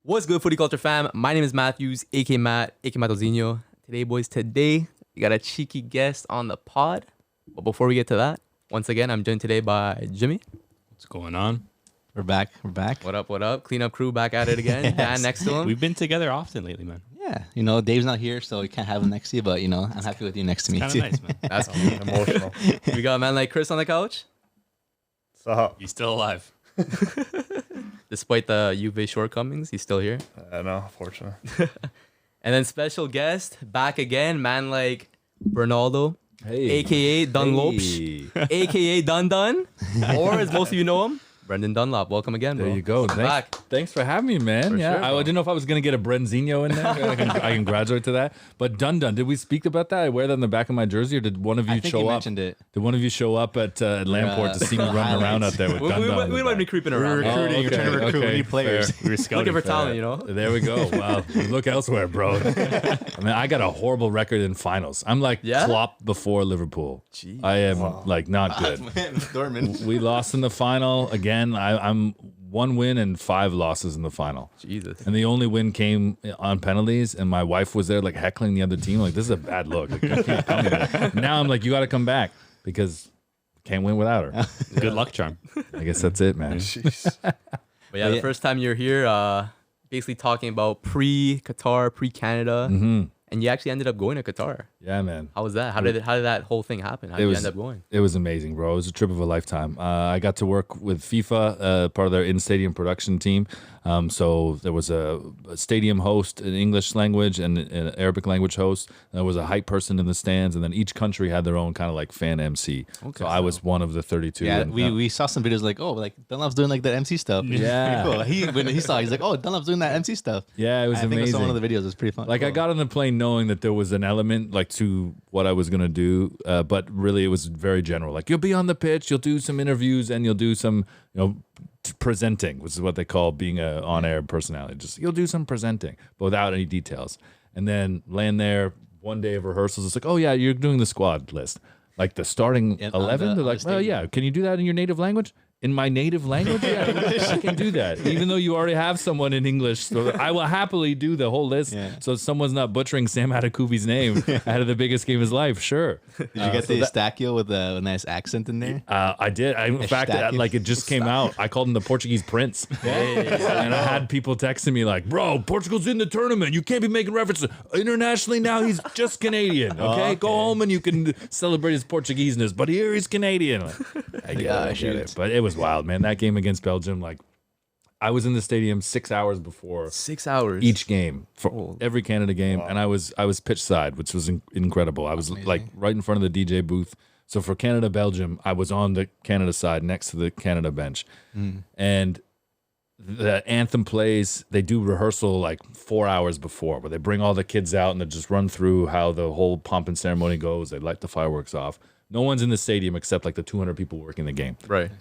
What's good, footy culture fam? My name is Matthews, aka Matt, aka Matozinho. Today, boys, we got a cheeky guest on the pod. But before we get to that, once again, I'm joined today by Jimmy. What's going on? We're back. What up? Cleanup crew back at it again. Yes. Dan next to him. We've been together often lately, man. Yeah, Dave's not here, so we can't have him next to you, but, I'm happy with you next to me, Kind too. of nice, man. That's cute. Emotional. We got a man like Chris on the couch. So, He's still alive. Despite the Juve shortcomings, he's still here. I know, fortunately. And then special guest, back again, man like Bernaldo, Hey. aka Dunlop, Hey. aka Dun Dun, or as most of you know him, Brendan Dunlop. Welcome again, bro. There you go. Welcome back. Thanks for having me, man. For yeah, sure, I bro. didn't know if I was gonna get a Brenzinho in there. I can graduate to that. But Dun Dun, did we speak about that? I wear that on the back of my jersey, or did one of you I think show you up? mentioned it. Did one of you show up at Lamport to see me running around out there with We Dun Dun? might be creeping around. We're recruiting. You're trying to recruit new players. fair. We were scouting Looking for talent, you know? There we go. Wow. Look elsewhere, bro. I mean, I got a horrible record in finals. I'm like Yeah? Klopp before Liverpool. Jeez. I am like not good. Dortmund. We lost in the final again. I'm 1 win and 5 losses in the final. Jesus. And the only win came on penalties, and my wife was there like heckling the other team. Like, this is a bad look. Like, you can't come here. Now I'm like, you got to come back because can't win without her. Good luck charm. I guess that's it, man. Jeez. But yeah, the first time you're here, basically talking about pre-Qatar, pre-Canada, and you actually ended up going to Qatar. Yeah, man. How was that? How did that whole thing happen? How did you end up going? It was amazing, bro. It was a trip of a lifetime. I got to work with FIFA, part of their in-stadium production team. So there was a stadium host in English language and an Arabic language host. There was a hype person in the stands, and then each country had their own kind of like fan MC. Okay. So I was one of the 32. Yeah, and, we saw some videos like Dunlop's doing like that MC stuff. Yeah. Pretty cool. When he saw it, he's like, oh, Dunlop's doing that MC stuff. Yeah, it was I think I amazing. saw one of the videos. It was pretty fun. Like I got on the plane knowing that there was an element like to what I was gonna do, but really it was very general. Like you'll be on the pitch, you'll do some interviews, and you'll do some, presenting, which is what they call being a on-air personality. Just you'll do some presenting, but without any details. And then land there, one day of rehearsals. It's like, oh yeah, you're doing the squad list, like the starting 11. They're like, well, yeah, can you do that in your native language? In my native language, yeah, I can do that. Even though you already have someone in English, so I will happily do the whole list. Yeah. So someone's not butchering Sam Adakubi's name out of the biggest game of his life. Sure. Did you get the Eustáquio with a nice accent in there? I did. In fact, like it just came out. I called him the Portuguese prince. And I had people texting me like, bro, Portugal's in the tournament. You can't be making references. Internationally now, he's just Canadian. Okay? Go home and you can celebrate his Portugueseness. But here he's Canadian. I get it. But it was wild, man. That game against Belgium, like I was in the stadium 6 hours before 6 hours. each game for every Canada game, and I was pitch side, which was incredible. I was like right in front of the DJ booth. So for Canada Belgium, I was on the Canada side next to the Canada bench, and the anthem plays. They do rehearsal like 4 hours before, where they bring all the kids out and they just run through how the whole pomp and ceremony goes. They light the fireworks off. No one's in the stadium except like the 200 people working the game. Right.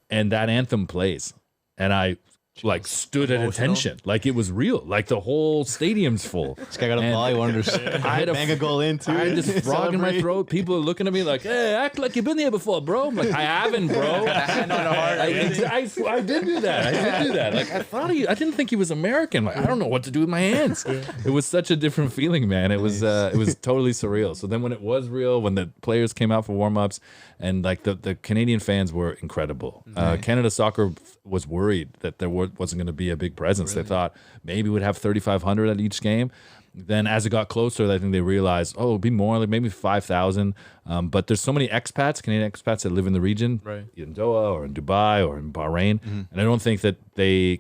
And that anthem plays, and I like stood at attention, like it was real, like the whole stadium's full. This guy got a ball. He wanted to I had bang a goal in too. I had this frog in my throat. People are looking at me like, "Hey, act like you've been here before, bro." I'm like, "I haven't, bro." I did do that. Like I didn't think he was American. Like I don't know what to do with my hands. It was such a different feeling, man. It was totally surreal. So then when it was real, when the players came out for warm-ups, and like the Canadian fans were incredible. Canada Soccer was worried that there wasn't going to be a big presence. They thought maybe we'd have 3,500 at each game. Then as it got closer, I think they realized, it'd be more, like maybe 5,000. But there's so many expats, Canadian expats that live in the region, Right. in Doha or in Dubai or in Bahrain. And I don't think that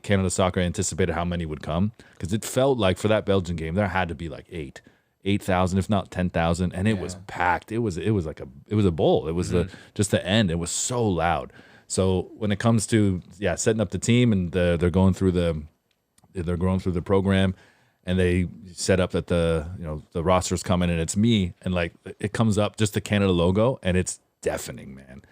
Canada Soccer anticipated how many would come, because it felt like for that Belgian game, there had to be like 8,000, if not 10,000, and it was packed. It was a bowl. It was just the end. It was so loud. So when it comes to setting up the team, and they're going through the program, and they set up that the roster's coming, and it's me, and like it comes up just the Canada logo, and it's deafening, man.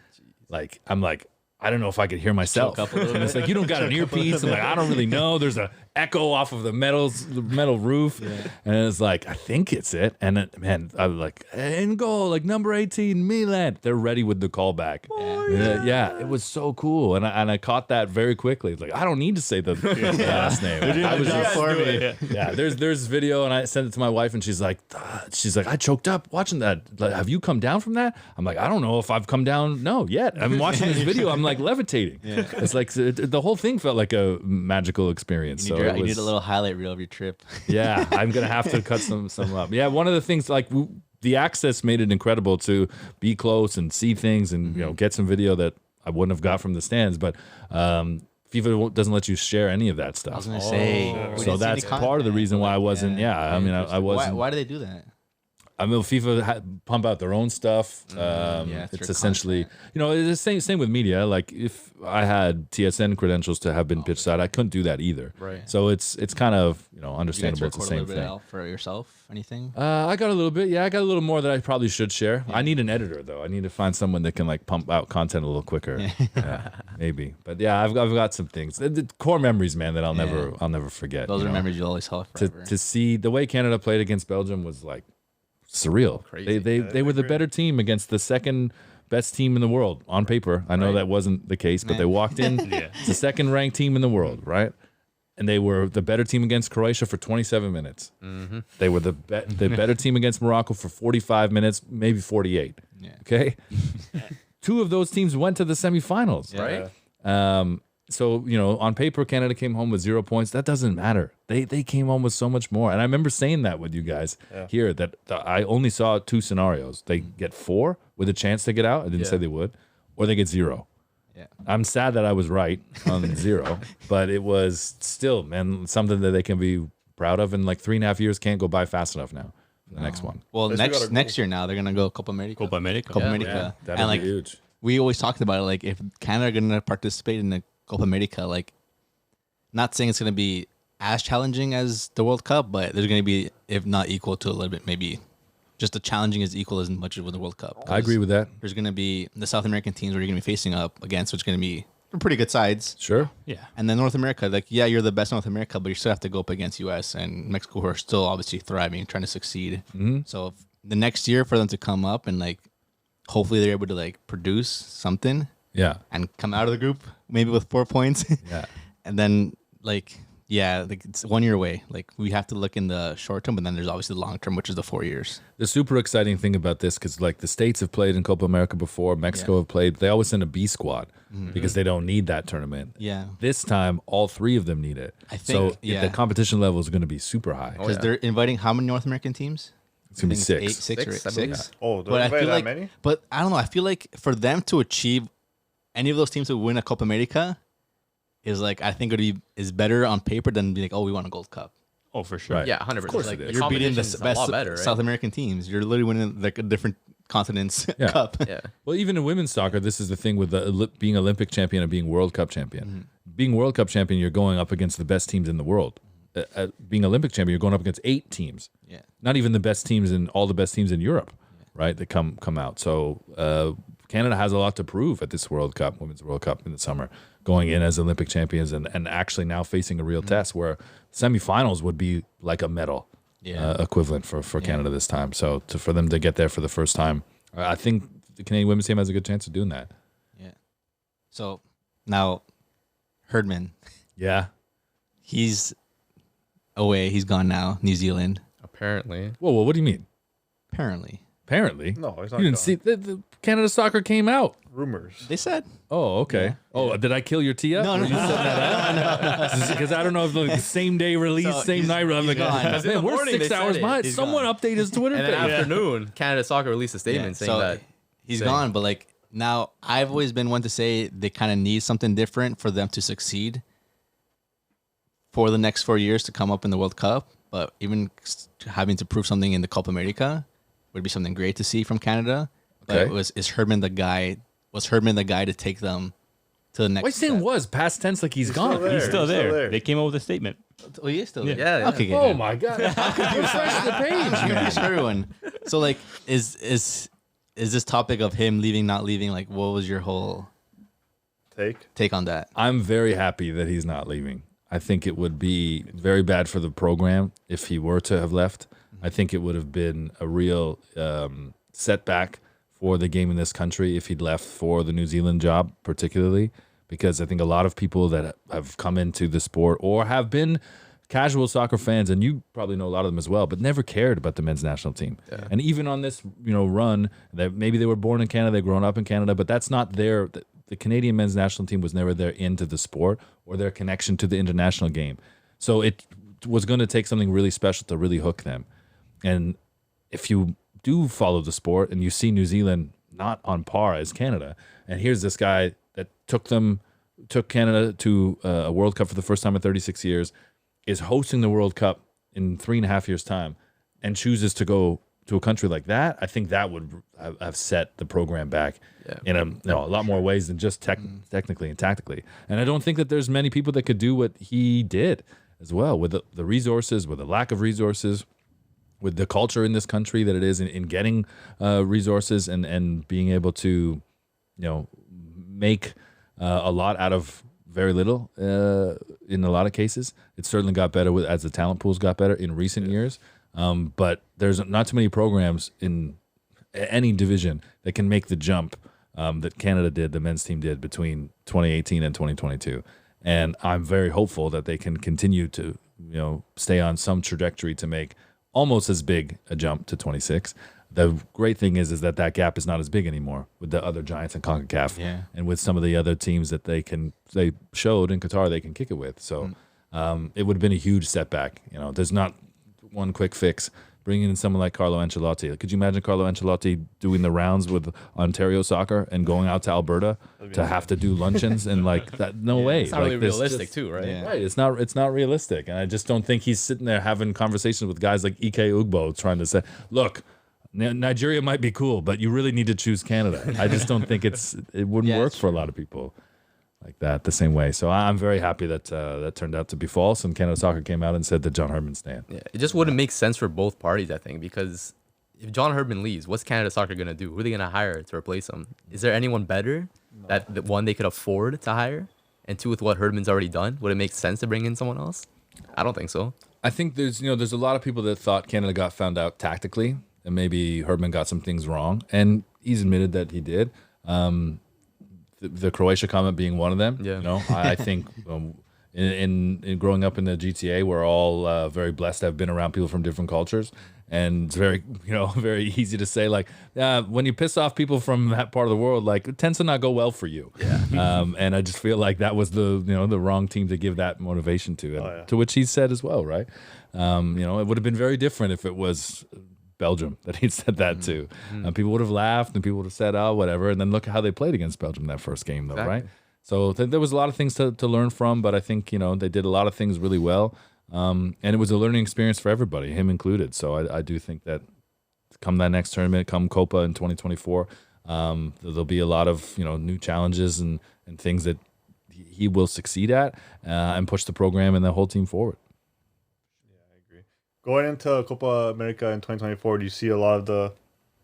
Like I'm like, I don't know if I could hear myself. And it's like, you don't got an earpiece. And like, I don't really know. There's a echo off of the metal roof, and it's like, I think it's it. And it, man, I was like, in goal, like number 18, Milan. They're ready with the callback. Yeah, it was so cool, and I caught that very quickly. It's like, I don't need to say the last name. I was just for me. yeah. There's video, and I sent it to my wife, and she's like, I choked up watching that. Like, have you come down from that? I'm like, I don't know if I've come down. No, yet. I'm watching this video. I'm like levitating. Yeah. It's like the whole thing felt like a magical experience. You need a little highlight reel of your trip. Yeah, I'm gonna have to cut some up. Yeah, one of the things like the access made it incredible to be close and see things and get some video that I wouldn't have got from the stands. But FIFA doesn't let you share any of that stuff. I was gonna say, so that's part of the reason why I wasn't. Yeah, I mean, I wasn't. Why do they do that? I mean, FIFA pump out their own stuff. It's essentially, it's the same with media. Like if I had TSN credentials to have been pitch side, I couldn't do that either. Right. So it's kind of understandable. It's the same thing. Out for yourself, anything? I got a little bit. Yeah, I got a little more that I probably should share. Yeah. I need an editor though. I need to find someone that can like pump out content a little quicker. Yeah, maybe. But yeah, I've got some things. The core memories, man, that I'll never forget. Those are memories you'll always hold forever. To see the way Canada played against Belgium was like surreal. Crazy. They were the better team against the second best team in the world on paper. I know that wasn't the case, but they walked in. It's the second ranked team in the world, right? And they were the better team against Croatia for 27 minutes. Mm-hmm. They were the better team against Morocco for 45 minutes, maybe 48. Yeah. Okay, 2 of those teams went to the semifinals, right? So, on paper, Canada came home with 0 points. That doesn't matter. They came home with so much more. And I remember saying that with you guys here, that I only saw 2 scenarios. They get 4 with a chance to get out. I didn't say they would. Or they get 0. Yeah. I'm sad that I was right on 0. But it was still, man, something that they can be proud of. And like 3.5 years can't go by fast enough now. The next one. Well, next year now, they're going to go Copa America. Copa America. Yeah. That'll be huge. We always talked about it. Like, if Canada are going to participate in the Copa America, like, not saying it's going to be as challenging as the World Cup, but there's going to be, if not equal to a little bit, maybe just the challenging is equal as much as with the World Cup. I agree with that. There's going to be the South American teams where you're going to be facing up against, which is going to be pretty good sides. Sure. Yeah. And then North America, like, yeah, you're the best in North America, but you still have to go up against U.S. and Mexico, who are still obviously thriving, trying to succeed. Mm-hmm. So if the next year for them to come up and, like, hopefully they're able to, like, produce something. Yeah. And come out of the group maybe with 4 points. Yeah. And then, like, it's 1 year away. Like, we have to look in the short term, but then there's obviously the long term, which is the 4 years. The super exciting thing about this, because like the States have played in Copa America before, Mexico have played, they always send a B squad because they don't need that tournament. Yeah. This time, all 3 of them need it. I think, so the competition level is going to be super high. Because they're inviting how many North American teams? It's going to be 6. 6. Oh, they're inviting that many? But I don't know. I feel like for them to achieve any of those teams who win a Copa America is like, I think is better on paper than be like, oh, we won a Gold Cup. Oh, for sure. Right. Yeah, 100%. Of course like, it is. You're beating the best better, right? South American teams. You're literally winning like a different continent's cup. Yeah. Well, even in women's soccer, this is the thing with being Olympic champion and being World Cup champion. Mm-hmm. Being World Cup champion, you're going up against the best teams in the world. Being Olympic champion, you're going up against 8 teams. Yeah. Not even the best teams in all the best teams in Europe, right? That come out. So Canada has a lot to prove at this World Cup, Women's World Cup in the summer, going in as Olympic champions and actually now facing a real test where semifinals would be like a medal equivalent for Canada this time. So for them to get there for the first time, I think the Canadian women's team has a good chance of doing that. Yeah. So now Herdman. Yeah. He's away. He's gone now. New Zealand. Apparently. Whoa, what do you mean? Apparently. No, he's not. You didn't see the Canada soccer came out. Rumors. They said. Oh, okay. Yeah. Oh, did I kill your tee up? No. Because I don't know if the same day release, same night. I'm like, man, we're 6 hours behind. Someone update his Twitter page. And then afternoon, Canada Soccer released a statement saying that he's gone. But like now, I've always been one to say they kind of need something different for them to succeed for the next 4 years to come up in the World Cup. But even having to prove something in the Copa America would be something great to see from Canada. Okay. But is Herdman the guy? Was Herdman the guy to take them to the next? Why saying was past tense like he's gone? He's still there. They came up with a statement. Oh, he is still there. Yeah. Okay. Oh my God! How could you refresh the page? You reach everyone. So like, is this topic of him leaving, not leaving? Like, what was your whole take on that? I'm very happy that he's not leaving. I think it would be very bad for the program if he were to have left. I think it would have been a real setback for the game in this country if he'd left for the New Zealand job, particularly, because I think a lot of people that have come into the sport or have been casual soccer fans, and you probably know a lot of them as well, but never cared about the men's national team. Yeah. And even on this, run, that maybe they were born in Canada, they've grown up in Canada, but that's not their. The Canadian men's national team was never their into the sport or their connection to the international game. So it was going to take something really special to really hook them. And if you do follow the sport and you see New Zealand not on par as Canada, and here's this guy that took Canada to a World Cup for the first time in 36 years, is hosting the World Cup in 3.5 years' time, and chooses to go to a country like that, I think that would have set the program back in a lot more ways than just technically and tactically. And I don't think that there's many people that could do what he did as well, with the resources, with the lack of resources, with the culture in this country that it is in getting resources and being able to, make a lot out of very little in a lot of cases. It certainly got better as the talent pools got better in recent years. But there's not too many programs in any division that can make the jump that Canada did, the men's team did, between 2018 and 2022. And I'm very hopeful that they can continue to, stay on some trajectory to make almost as big a jump to 26. The great thing is that gap is not as big anymore with the other giants in CONCACAF and with some of the other teams that they showed in Qatar they can kick it with. So it would have been a huge setback. There's not one quick fix. Bringing in someone like Carlo Ancelotti. Could you imagine Carlo Ancelotti doing the rounds with Ontario Soccer and going out to Alberta to have to do luncheons and like that? No way. It's not really realistic too, right? Yeah. Right. It's not realistic. And I just don't think he's sitting there having conversations with guys like Ike Ugbo trying to say, look, Nigeria might be cool, but you really need to choose Canada. I just don't think it wouldn't work for a lot of people like that the same way. So I'm very happy that that turned out to be false, and Canada Soccer came out and said that John Herdman stand. Yeah, it just wouldn't make sense for both parties, I think, because if John Herdman leaves, what's Canada Soccer going to do? Who are they going to hire to replace him? Is there anyone better that one they could afford to hire? And two, with what Herdman's already done, would it make sense to bring in someone else? I don't think so. I think there's a lot of people that thought Canada got found out tactically, and maybe Herdman got some things wrong, and he's admitted that he did. The Croatia comment being one of them. Yeah. I think in growing up in the GTA, we're all very blessed to have been around people from different cultures, and it's very very easy to say like when you piss off people from that part of the world, like it tends to not go well for you. Yeah. And I just feel like that was the wrong team to give that motivation to, to which he said as well, right? It would have been very different if it was Belgium that he said that to. People would have laughed and people would have said, oh, whatever. And then look at how they played against Belgium that first game, though, right? So there was a lot of things to learn from, but I think, they did a lot of things really well. And it was a learning experience for everybody, him included. So I do think that come that next tournament, come Copa in 2024, there'll be a lot of, new challenges and things that he will succeed at and push the program and the whole team forward. Going into Copa America in 2024, do you see a lot of the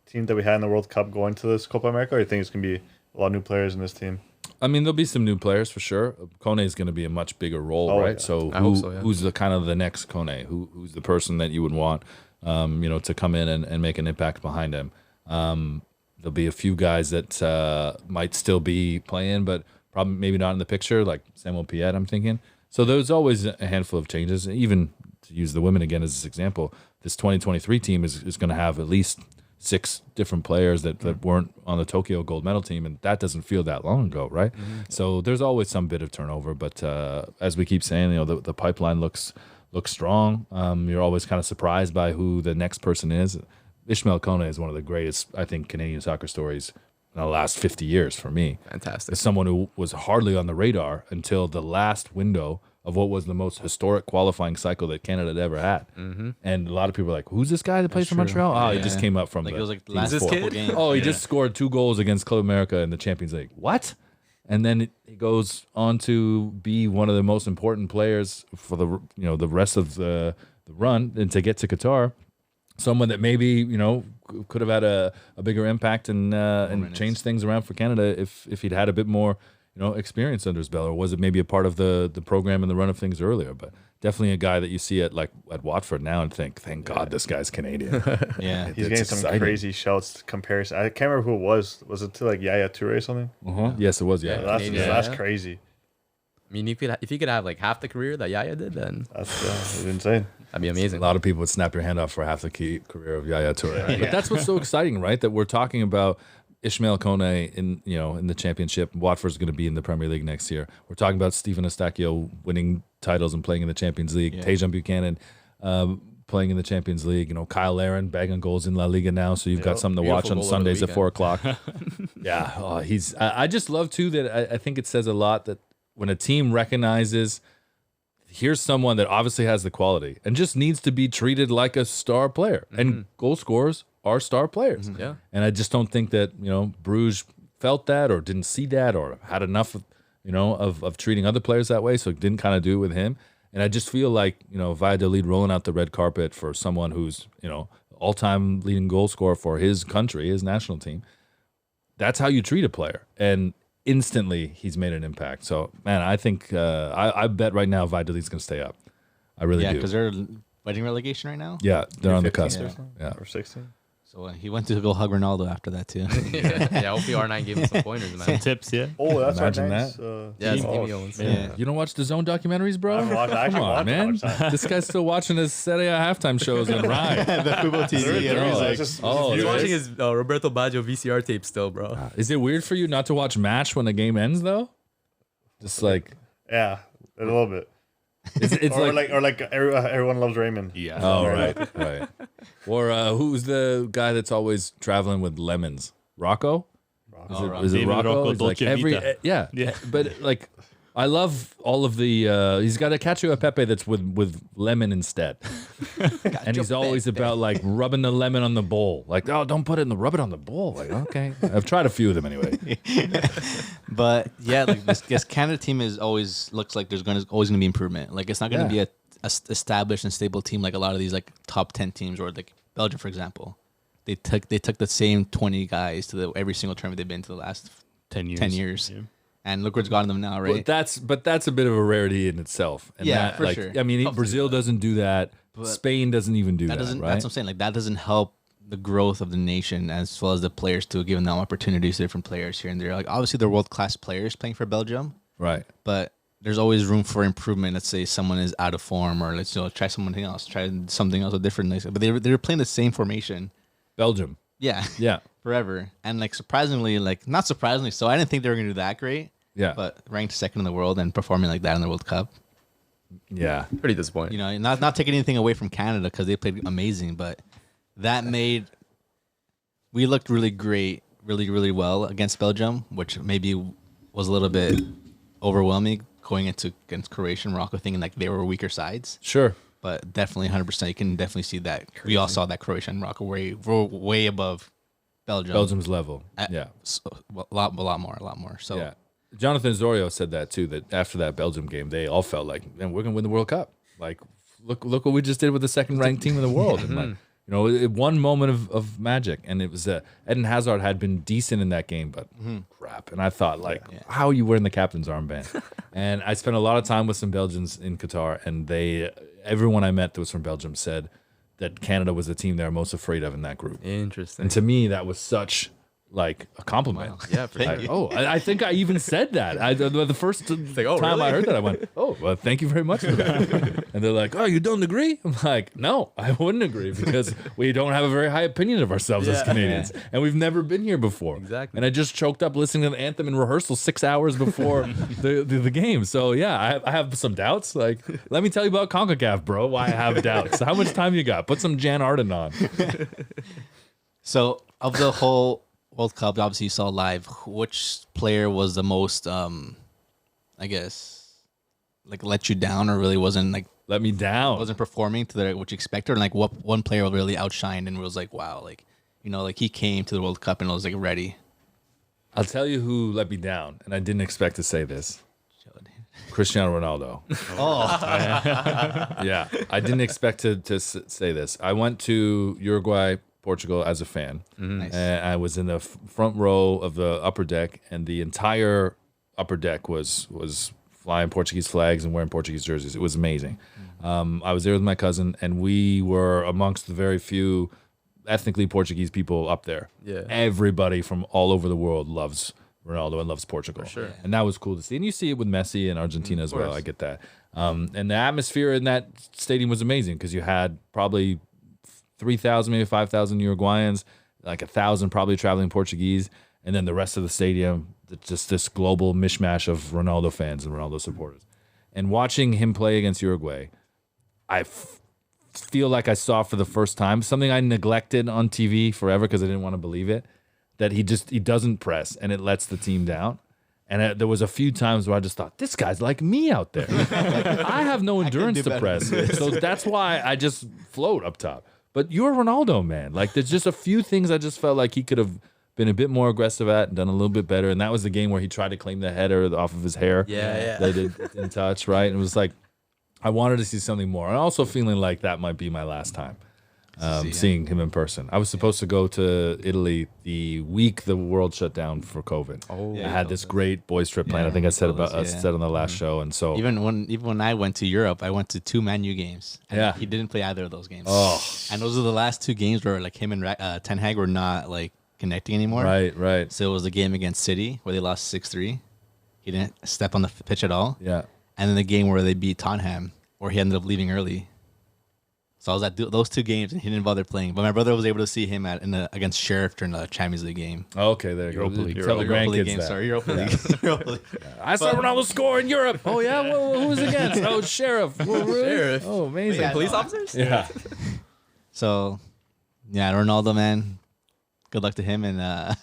teams that we had in the World Cup going to this Copa America, or do you think it's going to be a lot of new players in this team? I mean, there'll be some new players for sure. Kone is going to be a much bigger role, right? Yeah. So, who's the kind of the next Kone? Who's the person that you would want, to come in and make an impact behind him? There'll be a few guys that might still be playing, but probably maybe not in the picture, like Samuel Piet, I'm thinking. So there's always a handful of changes. Even to use the women again as an example, this 2023 team is going to have at least 6 different players that weren't on the Tokyo gold medal team, and that doesn't feel that long ago, right? So there's always some bit of turnover, but as we keep saying, the pipeline looks strong. You're always kind of surprised by who the next person is. Ishmael Kone is one of the greatest, I think, Canadian soccer stories in the last 50 years for me. Fantastic. As someone who was hardly on the radar until the last window of what was the most historic qualifying cycle that Canada had ever had. And a lot of people are like, who's this guy that plays for Montreal? Oh, he just came up from it was like the last kid? game. Oh, he just scored 2 goals against Copa America in the Champions League. What? And then he goes on to be one of the most important players for the rest of the run and to get to Qatar. Someone that maybe, could have had a bigger impact and changed things around for Canada if he'd had a bit more experience under his belt, or was it maybe a part of the program and the run of things earlier? But definitely a guy that you see at Watford now and think, thank God this guy's Canadian. Yeah. He's getting some crazy shouts comparison. I can't remember who it was. Was it to like Yaya Toure or something? Yes, it was. Yeah, That's crazy. I mean, if you could have like half the career that Yaya did, then That's insane. that'd be amazing. a lot of people would snap your hand off for half the career of Yaya Toure. Yeah. But that's what's so exciting, right? That we're talking about Ishmael Kone in the championship. Watford's going to be in the Premier League next year. We're talking about Stephen Eustachio winning titles and playing in the Champions League. Yeah. Tejan Buchanan playing in the Champions League. Kyle Larin bagging goals in La Liga now. So you've got something to watch Beautiful on goal over the Sundays at weekend. 4:00. Yeah, I just love too that I think it says a lot that when a team recognizes here's someone that obviously has the quality and just needs to be treated like a star player, and goal scorers are star players. Yeah. And I just don't think that, Bruges felt that or didn't see that or had enough of, of treating other players that way. So it didn't kind of do it with him. And I just feel like, Valladolid rolling out the red carpet for someone who's, all-time leading goal scorer for his country, his national team. That's how you treat a player. And instantly he's made an impact. So, man, I think I bet right now Valladolid's going to stay up. I really do. Yeah, because they're fighting relegation right now. Yeah, they're on the cusp. Yeah. Or 16. So he went to go hug Ronaldo after that too. yeah, hopefully R9 gave him some pointers, man. Some tips, yeah. Oh, that's Imagine nice. Yeah, it's Oh, Amy Owens. Yeah. You don't watch the Zone documentaries, bro? I actually Come on, want to man. watch that. This guy's still watching his Serie A halftime shows and Rye. the Fubo TV. There is, like, it's just- oh, He's there watching is? his Roberto Baggio VCR tape still, bro. Is it weird for you not to watch MASH when the game ends, though? Just like, yeah, a little bit. it's or like, like everyone loves Raymond. Yeah. oh, right. Or who's the guy that's always traveling with lemons? Rocco? Is it David Rocco? Rocco, It's like Dolce every Vita. yeah. But like, I love all of the. He's got a cacio e pepe that's with lemon instead, and he's always about like rubbing the lemon on the bowl. Like, oh, don't put it in the rub it on the bowl. Like, okay, I've tried a few of them anyway. But yeah, like this Canada team is always looks like there's always gonna be improvement. Like it's not gonna be a established and stable team like a lot of these like top 10 teams, or like Belgium, for example. They took the same 20 guys to every single tournament they've been to the last 10 years. 10 years. Yeah. And look what's gotten them now, right? But that's a bit of a rarity in itself. And Yeah, that, for like, sure. I mean, Helps Brazil doesn't do that. Spain doesn't even do that. doesn't. Right? That's what I'm saying. Like that doesn't help the growth of the nation as well as the players to giving them opportunities to different players here and there. Like obviously they're world class players playing for Belgium, Right. but there's always room for improvement. Let's say someone is out of form, or let's try something else, try something else, a different. But they're playing the same formation. Belgium. Yeah, Yeah. forever. And like surprisingly, like not surprisingly, so I didn't think they were gonna do that great. Yeah. But ranked second in the world and performing like that in the World Cup. Yeah. Pretty disappointing. You know, not taking anything away from Canada because they played amazing, but that made we looked really great, really well against Belgium, which maybe was a little bit overwhelming going against Croatia and Morocco, thinking like they were weaker sides. Sure. But definitely 100%, you can definitely see that. We all saw that Croatia and Morocco were way above Belgium. Belgium's level. Yeah. So, a lot more. So Yeah. Jonathan Osorio said that too, that after that Belgium game, they all felt like, man, we're going to win the World Cup. Like, look what we just did with the second ranked team in the world. And like, one moment of magic. And it was Eden Hazard had been decent in that game, but crap. And I thought, like, how are you wearing the captain's armband? And I spent a lot of time with some Belgians in Qatar, and everyone I met that was from Belgium said that Canada was the team they were most afraid of in that group. Interesting. And to me, that was such like a compliment. Yeah, for sure. I think I even said that. The first like, oh, time really? I heard that, I went, "Oh, well, thank you very much for that." And they're like, "Oh, you don't agree?" I'm like, "No, I wouldn't agree because we don't have a very high opinion of ourselves as Canadians, and we've never been here before." Exactly. And I just choked up listening to the anthem in rehearsal 6 hours before the game. So yeah, I have some doubts. Like, let me tell you about CONCACAF, bro. Why I have doubts. How much time you got? Put some Jan Arden on. So of the whole World Cup, obviously you saw live, which player was the most, I guess, like let you down or really wasn't like Let me down. wasn't performing to what you expected, or like what one player really outshined and was like, wow, like like he came to the World Cup and was like ready. I'll tell you who let me down, and I didn't expect to say this. Cristiano Ronaldo. Yeah, I didn't expect to say this. I went to Uruguay, Portugal as a fan. Nice. And I was in the front row of the upper deck, and the entire upper deck was flying Portuguese flags and wearing Portuguese jerseys. It was amazing. I was there with my cousin, and we were amongst the very few ethnically Portuguese people up there. Yeah. Everybody from all over the world loves Ronaldo and loves Portugal. For sure. Yeah. And that was cool to see. And you see it with Messi and Argentina as well. I get that. And the atmosphere in that stadium was amazing because you had probably 3,000, maybe 5,000 Uruguayans, like 1,000 probably traveling Portuguese, and then the rest of the stadium, just this global mishmash of Ronaldo fans and Ronaldo supporters. And watching him play against Uruguay, I feel like I saw for the first time something I neglected on TV forever because I didn't want to believe it, that he doesn't press and it lets the team down. And there was a few times where I just thought, this guy's like me out there. Like, I have no endurance to press. So that's why I just float up top. But you're Ronaldo, man. Like, there's just a few things I just felt like he could have been a bit more aggressive at and done a little bit better. And that was the game where he tried to claim the header off of his hair. Yeah. That it didn't touch, right? And it was like, I wanted to see something more. And also feeling like that might be my last time seeing him in person. I was supposed to go to Italy the week the world shut down for COVID. I had this great boys trip planned. I think I said said on the last show. And so even when I went to Europe, I went to 2 Man U games. And he didn't play either of those games. Oh, and those are the last 2 games where like him and Ten Hag were not like connecting anymore. right. So it was the game against City where they lost 6-3. He didn't step on the pitch at all. Yeah. And then the game where they beat Tottenham, where he ended up leaving early. So I was at those 2 games, and he didn't bother playing. But my brother was able to see him against Sheriff during the Champions League game. Okay, there you go. Europa League. Tell the Europa League grandkids game, that. sorry, Europa League. Europa League. I saw Ronaldo score in Europe. Oh, yeah? Well, who was against? Oh, Sheriff. Well, really? Sheriff. Oh, amazing. Yeah, Police officers? Yeah. So, yeah, Ronaldo, man. Good luck to him. And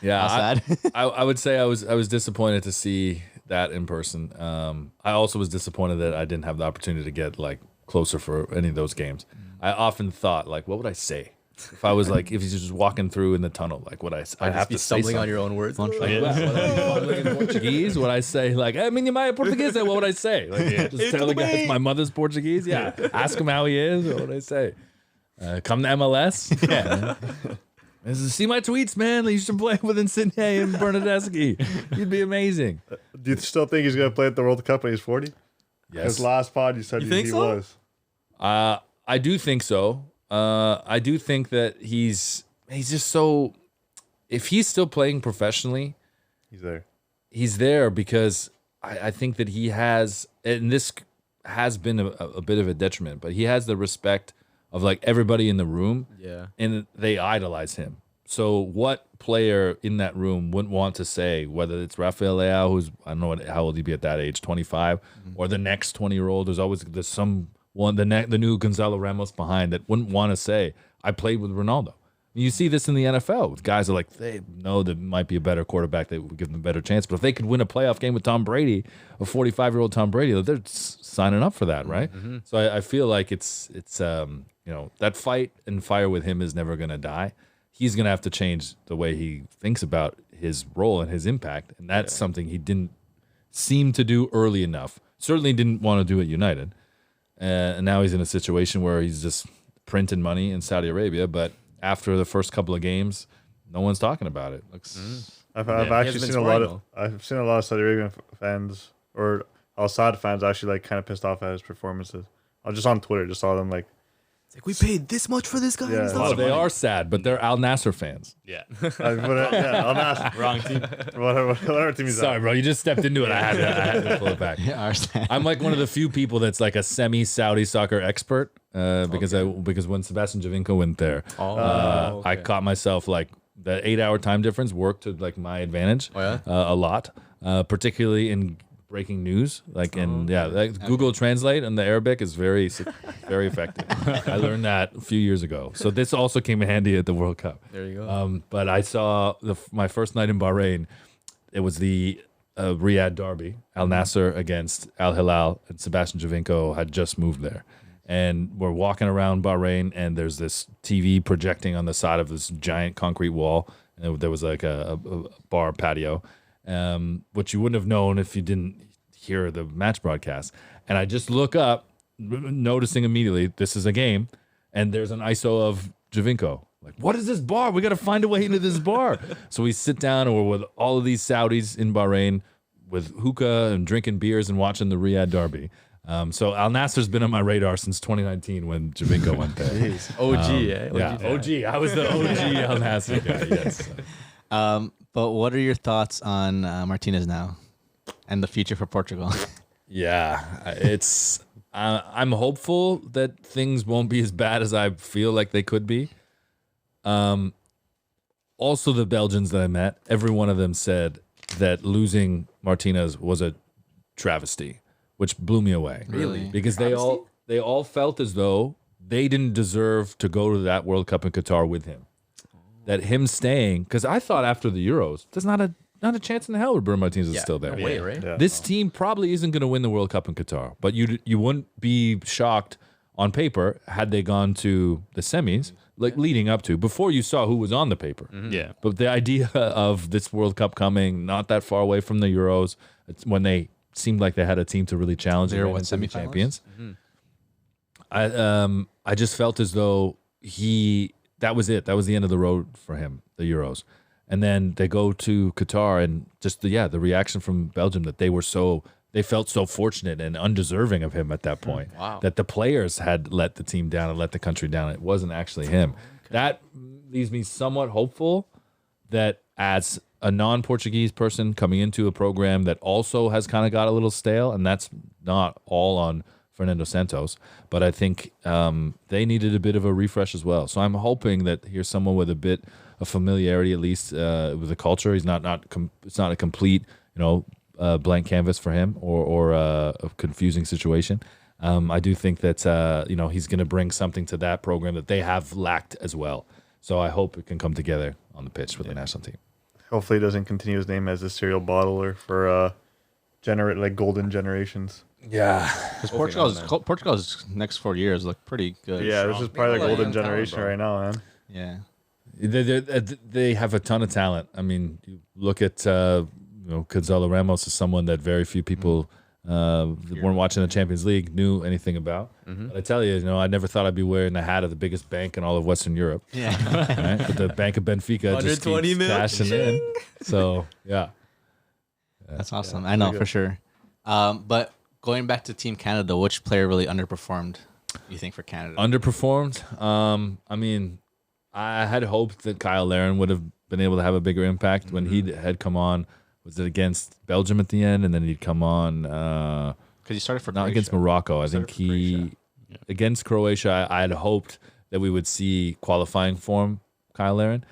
Yeah, sad. I would say I was disappointed to see that in person. I also was disappointed that I didn't have the opportunity to get like closer for any of those games. I often thought, like, what would I say if I was like, if he's just walking through in the tunnel, like, would I have be to say stumbling something? on your own words. Like, would I in Portuguese? Would I say like, I mean, my Portuguese? What would I say? Like, just tell the guy it's my mother's Portuguese. Yeah, ask him how he is. What would I say? Come to MLS. Yeah. See my tweets, man. You should play with Insigne and Bernadeschi. You'd be amazing. Do you still think he's going to play at the World Cup when he's 40? Yes. His last pod, you said You think he so? was. I do think so. I do think that he's just so. If he's still playing professionally, He's there. Because I think that he has, and this has been a bit of a detriment, but he has the respect of like everybody in the room. Yeah. And they idolize him. So what player in that room wouldn't want to say, whether it's Rafael Leao, who's, I don't know how old he'd be at that age, 25, or the next 20-year-old, there's someone, the new Gonzalo Ramos behind that wouldn't want to say, I played with Ronaldo. You see this in the NFL with guys that are like, they know there might be a better quarterback that would give them a better chance. But if they could win a playoff game with Tom Brady, a 45-year-old Tom Brady, they're signing up for that, right? Mm-hmm. So I feel like it's that fight and fire with him is never going to die. He's going to have to change the way he thinks about his role and his impact. And that's something he didn't seem to do early enough. Certainly didn't want to do at United. And now he's in a situation where he's just printing money in Saudi Arabia. But after the first couple of games, no one's talking about it. I've actually seen a lot of Saudi Arabian fans or Al Sadd fans actually like kind of pissed off at his performances. I was just on Twitter, just saw them like, It's like, we paid this much for this guy. Yeah. He's not Oh, they are sad, but they're Al Nasser fans. Yeah. I'll ask Wrong team. whatever team he's Sorry, at. bro. You just stepped into it. I had to pull it back. I'm like one of the few people that's like a semi-Saudi soccer expert because when Sebastian Giovinco went there, I caught myself like the 8-hour time difference worked to like my advantage a lot, particularly in breaking news. Google Translate and the Arabic is very effective. I learned that a few years ago. So this also came in handy at the World Cup. There you go. But I saw my first night in Bahrain. It was the Riyadh derby, Al Nasser against Al Hilal, and Sebastian Giovinco had just moved there. And we're walking around Bahrain, and there's this TV projecting on the side of this giant concrete wall. And there was like a bar patio, which you wouldn't have known if you didn't hear the match broadcast. And I just look up, noticing immediately this is a game, and there's an ISO of Giovinco. Like, what is this bar? We got to find a way into this bar. So we sit down, and we're with all of these Saudis in Bahrain with hookah and drinking beers and watching the Riyadh Derby. So Al Nasser's been on my radar since 2019 when Javinko went there. OG, OG. I was the OG Al Nasser guy. Yes. But what are your thoughts on Martinez now and the future for Portugal? Yeah, it's. I'm hopeful that things won't be as bad as I feel like they could be. Also, the Belgians that I met, every one of them said that losing Martinez was a travesty, which blew me away. Really? Because they all felt as though they didn't deserve to go to that World Cup in Qatar with him. That him staying, because I thought after the Euros, there's not a chance in hell Roberto Martinez is still there. No way, right? Yeah. This team probably isn't going to win the World Cup in Qatar, but you wouldn't be shocked on paper had they gone to the semis, like leading up to, before you saw who was on the paper. Yeah. But the idea of this World Cup coming not that far away from the Euros, it's when they seemed like they had a team to really challenge They were and to be semifinalists? champions. I just felt as though that was it. That was the end of the road for him, the Euros. And then they go to Qatar, and just the reaction from Belgium that they felt so fortunate and undeserving of him at that point. Wow. That the players had let the team down and let the country down. It wasn't actually him. That leaves me somewhat hopeful that as a non-Portuguese person coming into a program that also has kind of got a little stale, and that's not all on Fernando Santos, but I think they needed a bit of a refresh as well. So I'm hoping that here's someone with a bit of familiarity, at least with the culture. He's it's not a complete, blank canvas for him or a confusing situation. I do think that he's going to bring something to that program that they have lacked as well. So I hope it can come together on the pitch with the national team. Hopefully, he doesn't continue his name as a serial bottler for golden generations. Yeah, Because Portugal's next 4 years look pretty good. Yeah, this is probably the golden talent, generation bro. right now, man. Yeah. they have a ton of talent. I mean, you look at Gonzalo Ramos is someone that very few people that weren't watching the Champions League knew anything about. But I tell you, I never thought I'd be wearing the hat of the biggest bank in all of Western Europe. Yeah. Right? But the Bank of Benfica just 120 keeps mil. cashing in. So yeah, That's awesome. I know for sure. But going back to Team Canada, which player really underperformed, you think, for Canada? underperformed. I mean, I had hoped that Kyle Larin would have been able to have a bigger impact when he had come on. Was it against Belgium at the end, and then he'd come on? Because he started for Not Croatia. against Morocco. I think against Croatia. I had hoped that we would see qualifying form Kyle Larin.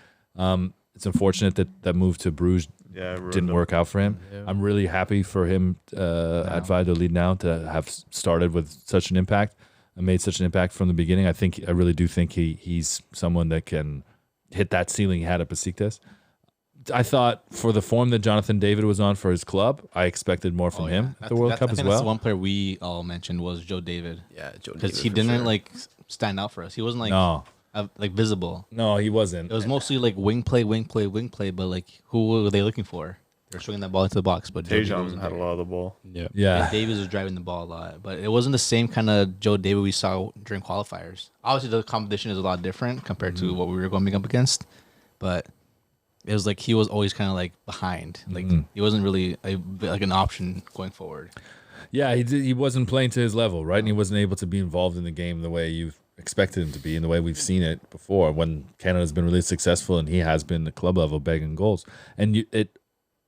It's unfortunate that move to Bruges didn't work out for him. Yeah. I'm really happy for him at Valladolid now to have started with such an impact and made such an impact from the beginning. I really do think he's someone that can hit that ceiling he had at Besiktas. I thought for the form that Jonathan David was on for his club, I expected more from him at the World Cup I as think that's the well. one player we all mentioned was Joe David. Yeah, Joe Because David he for didn't sure. stand out for us. He wasn't No, visible. no, he wasn't. It was mostly wing play, but who were they looking for? They were swinging that ball into the box, but Joe David Tejan wasn't had a there. lot of the ball. Yeah. Yeah, And Davies was driving the ball a lot, but it wasn't the same kind of Joe David we saw during qualifiers. Obviously, the competition is a lot different compared to what we were going up against, but it was he was always kind of behind. He wasn't really an option going forward. yeah, he wasn't playing to his level, right? And he wasn't able to be involved in the game the way you've expected him to be and the way we've seen it before when Canada's been really successful and he has been at club level begging goals. And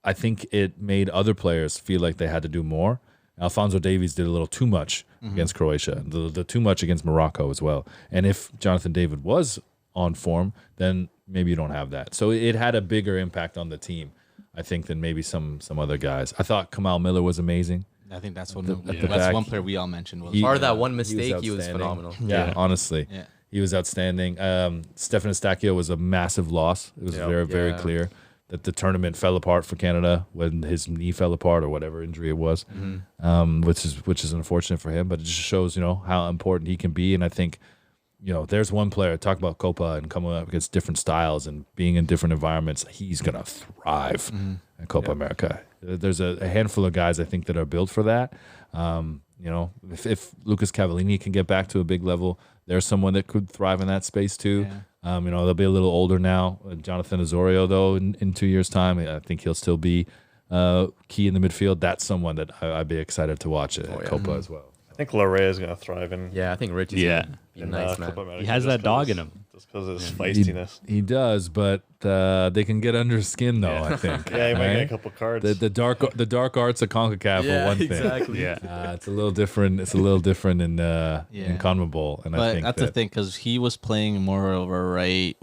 I think it made other players feel like they had to do more. Alphonso Davies did a little too much against Croatia, the too much against Morocco as well. And if Jonathan David was on form, then maybe you don't have that. So it had a bigger impact on the team, I think, than maybe some other guys. I thought Kamal Miller was amazing. I think that's the that's back, one player we all mentioned. Was Part of that one mistake, he was outstanding. phenomenal. Yeah, honestly. Yeah. He was outstanding. Stefan Eustachio was a massive loss. It was very Yeah. clear that the tournament fell apart for Canada when his knee fell apart or whatever injury it was, which is unfortunate for him. But it just shows, how important he can be. And I think, there's one player, talk about Copa and coming up against different styles and being in different environments. He's going to thrive in Copa America. There's a handful of guys I think that are built for that. If Lucas Cavallini can get back to a big level, there's someone that could thrive in that space too. They'll be a little older now. Jonathan Osorio, though, in 2 years' time, I think he'll still be key in the midfield, that's someone that I'd be excited to watch at Copa as well. I think Larea is going to thrive in. Yeah, I think Rich is nice, man. He has that dog in him. Just because of his feistiness. He does, but they can get under his skin, though, I think. Yeah, he might get a couple cards. The dark arts of CONCACAF are one thing. Exactly. It's a little different. It's a little different in CONMEBOL. And But I think that's the thing, because he was playing more of a right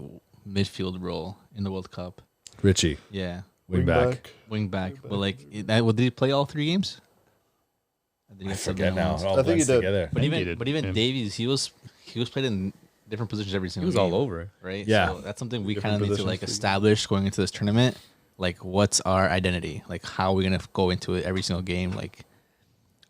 midfield role in the World Cup. Richie, Yeah. wing back. Wing back. But like, did he play all 3 games? I forget now. It all I think he blends did. together. But he even did. but even Yeah. Davies, he was played in different positions every He single was game, all over. right? Yeah. So that's something we Different kind of need to like positions. establish going into this tournament. Like, what's our identity? Like, how are we gonna go into it every single game? Like,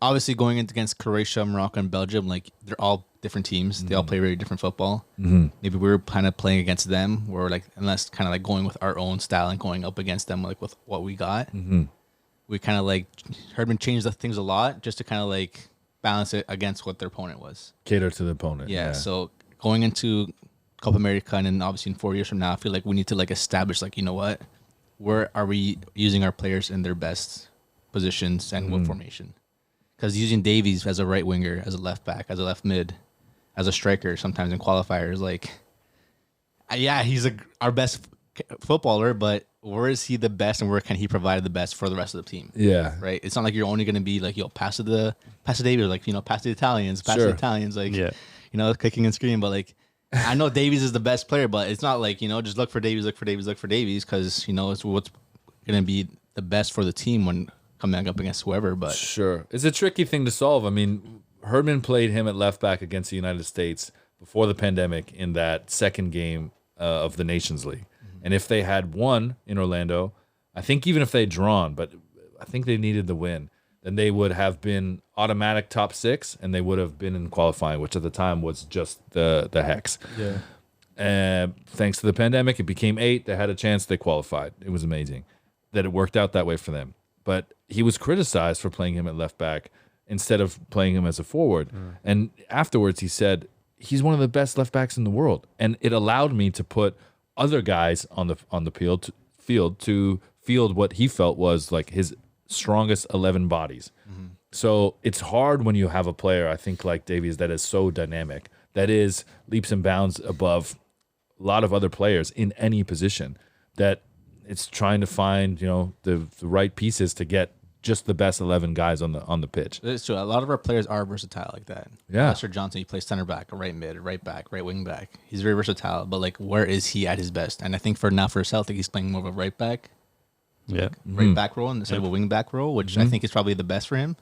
obviously going against Croatia, Morocco, and Belgium, like they're all different teams. They all play very different football. Maybe we were kind of playing against them. We're like, unless kind of like going with our own style and going up against them, like with what we got. We kind of like Herdman changed the things a lot just to kind of like balance it against what their opponent was. Cater to the opponent. Yeah. So going into Copa America and then obviously in 4 years from now, I feel like we need to like establish like, you know what, where are we using our players in their best positions and what formation? Because using Davies as a right winger, as a left back, as a left mid, as a striker, sometimes in qualifiers, like, yeah, he's our best footballer, but where is he the best and where can he provide the best for the rest of the team? Yeah. Right. It's not like you're only going to be like, yo, pass to Davies, like, you know, pass to the Italians, pass to the Italians, like, you know, kicking and screaming. But like, I know Davies is the best player, but it's not like, you know, just look for Davies, because, you know, it's what's going to be the best for the team when coming up against whoever. But Sure. It's a tricky thing to solve. I mean, Herdman played him at left back against the United States before the pandemic in that second game of the Nations League. And if they had won in Orlando, I think even if they'd drawn, but I think they needed the win, then they would have been automatic top 6 and they would have been in qualifying, which at the time was just the Hex. Yeah. Thanks to the pandemic, it became 8. They had a chance. They qualified. It was amazing that it worked out that way for them. But he was criticized for playing him at left back instead of playing him as a forward. And afterwards he said, he's one of the best left backs in the world. And it allowed me to put other guys on the field to field what he felt was like his strongest 11 bodies. So it's hard when you have a player, I think, like Davies, that is so dynamic, that is leaps and bounds above a lot of other players in any position, that it's trying to find, you know, the right pieces to get just the best 11 guys on the pitch. it's true. A lot of our players are versatile like that. Yeah. Lester Johnson, he plays center back, right mid, right back, right wing back. He's very versatile, but like, where is he at his best? And I think for Celtic, he's playing more of a right back, right back role instead of a wing back role, which I think is probably the best for him.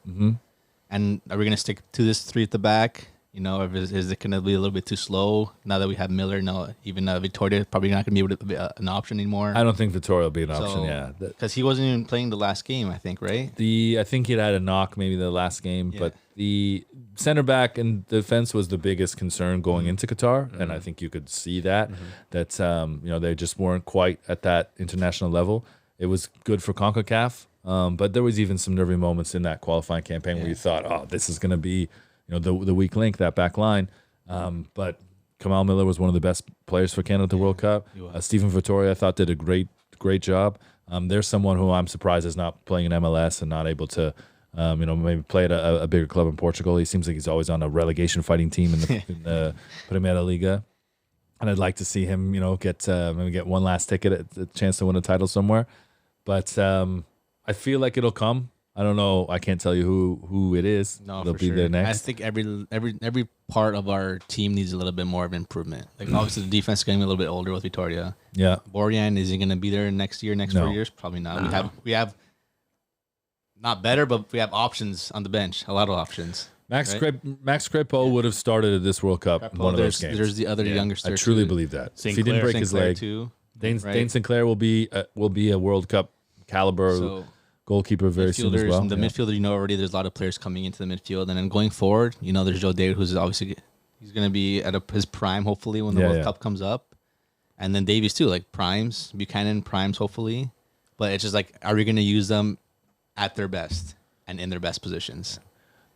And are we going to stick to this 3 at the back? You know, or is it going to be a little bit too slow now that we have Miller? No, even Victoria probably not going to be able to be an option anymore. I don't think Vittoria will be an option, yeah. Because he wasn't even playing the last game, I think, right? I think he'd had a knock maybe the last game, but the center back and defense was the biggest concern going into Qatar, and I think you could see that you know, they just weren't quite at that international level. It was good for CONCACAF, but there was even some nervy moments in that qualifying campaign where you thought, oh, this is going to be, you know, the weak link, that back line. But Kamal Miller was one of the best players for Canada at the World Cup. Stephen Vittoria, I thought, did a great job. There's someone who I'm surprised is not playing in MLS and not able to, you know, maybe play at a bigger club in Portugal. He seems like he's always on a relegation fighting team in the Primeira Liga. And I'd like to see him, you know, maybe get one last ticket at a chance to win a title somewhere. But I feel like it'll come. I don't know. I can't tell you who it is. No, they'll for be sure. there next. I think every part of our team needs a little bit more of improvement. Like obviously the defense is getting a little bit older with Victoria. Yeah. Borjan, is he going to be there next 4 years? Probably not. We have not better, but we have options on the bench. A lot of options. Max Crepeau would have started at this World Cup one of those games. There's the other youngster. I truly too. believe that. Sinclair. If he didn't break his Sinclair leg, too. Dane Sinclair will be a World Cup caliber So goalkeeper very soon as well. The midfielder, you know already, there's a lot of players coming into the midfield, and then going forward, you know, there's Joe David, who's obviously he's going to be at his prime hopefully when the World Cup comes up, and then Davies too, like primes, Buchanan primes hopefully, but it's just like, are we going to use them at their best and in their best positions?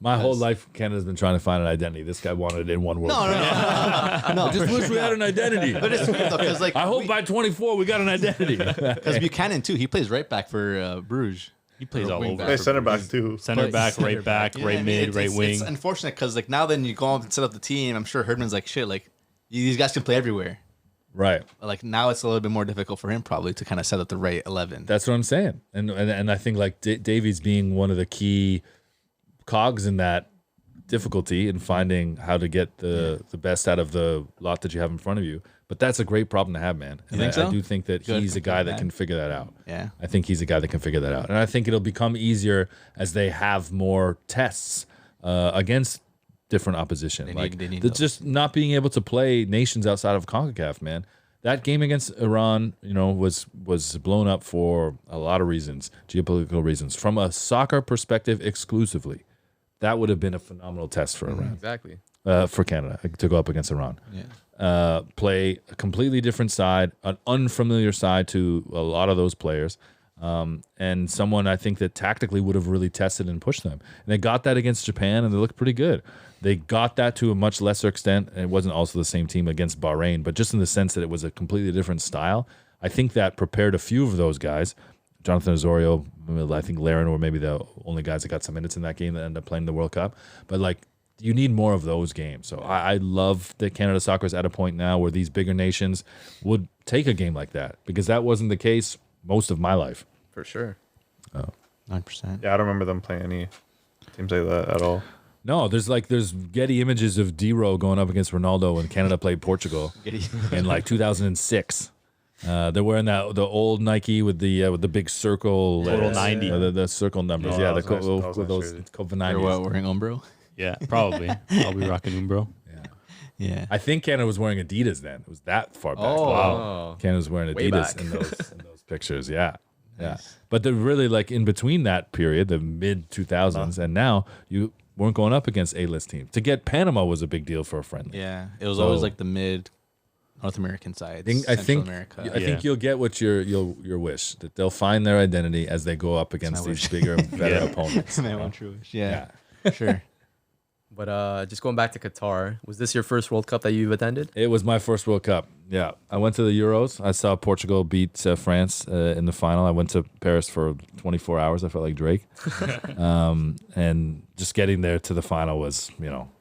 My whole life, Canada's been trying to find an identity. This guy wanted it in one World Cup. No, I just wish we had an identity. but it's weird though, because like I hope by 24 we got an identity. because Buchanan too, he plays right back for Bruges. He plays all over. Play center back too. Center back, right back, right mid, right wing. It's unfortunate because like now then you go and set up the team. I'm sure Herdman's like shit. Like these guys can play everywhere. Right. Like now it's a little bit more difficult for him probably to kind of set up the right 11. That's what I'm saying. And I think like Davies being one of the key cogs in that difficulty in finding how to get the best out of the lot that you have in front of you. But that's a great problem to have, man. And think so? I do think that he's a guy that can figure that out. Yeah. I think he's a guy that can figure that out. And I think it'll become easier as they have more tests against different opposition. They need just not being able to play nations outside of CONCACAF, man. That game against Iran, was blown up for a lot of reasons, geopolitical reasons. From a soccer perspective exclusively, that would have been a phenomenal test for Iran. Exactly. For Canada to go up against Iran. Yeah. Play a completely different side, an unfamiliar side to a lot of those players, and someone I think that tactically would have really tested and pushed them. And they got that against Japan, and they looked pretty good. They got that to a much lesser extent, and it wasn't also the same team against Bahrain, but just in the sense that it was a completely different style. I think that prepared a few of those guys. Jonathan Osorio, I think Laren were maybe the only guys that got some minutes in that game that ended up playing the World Cup. But like, you need more of those games. So I love that Canada soccer is at a point now where these bigger nations would take a game like that, because that wasn't the case most of my life. For sure. 9%. Yeah, I don't remember them playing any teams like that at all. No, there's Getty images of D-Row going up against Ronaldo when Canada played Portugal in like 2006. They're wearing the old Nike with the big circle, Total 90, the circle numbers. Oh, yeah, that was nice. with those COVID 90s. They're wearing Umbro. Yeah, probably. I'll be rocking Umbro. Yeah. I think Canada was wearing Adidas then. It was that far back. Oh. Wow. Canada was wearing Way Adidas back. in those pictures. Yeah. Yeah. But they're really like in between that period, the mid 2000s, and now you weren't going up against A-list teams. To get Panama was a big deal for a friendly. Yeah. It was always like the mid North American side. I think you'll get what your wish, that they'll find their identity as they go up against these bigger, better opponents. Yeah. Sure. But just going back to Qatar, was this your first World Cup that you've attended? It was my first World Cup. Yeah, I went to the Euros. I saw Portugal beat France in the final. I went to Paris for 24 hours. I felt like Drake. And just getting there to the final was,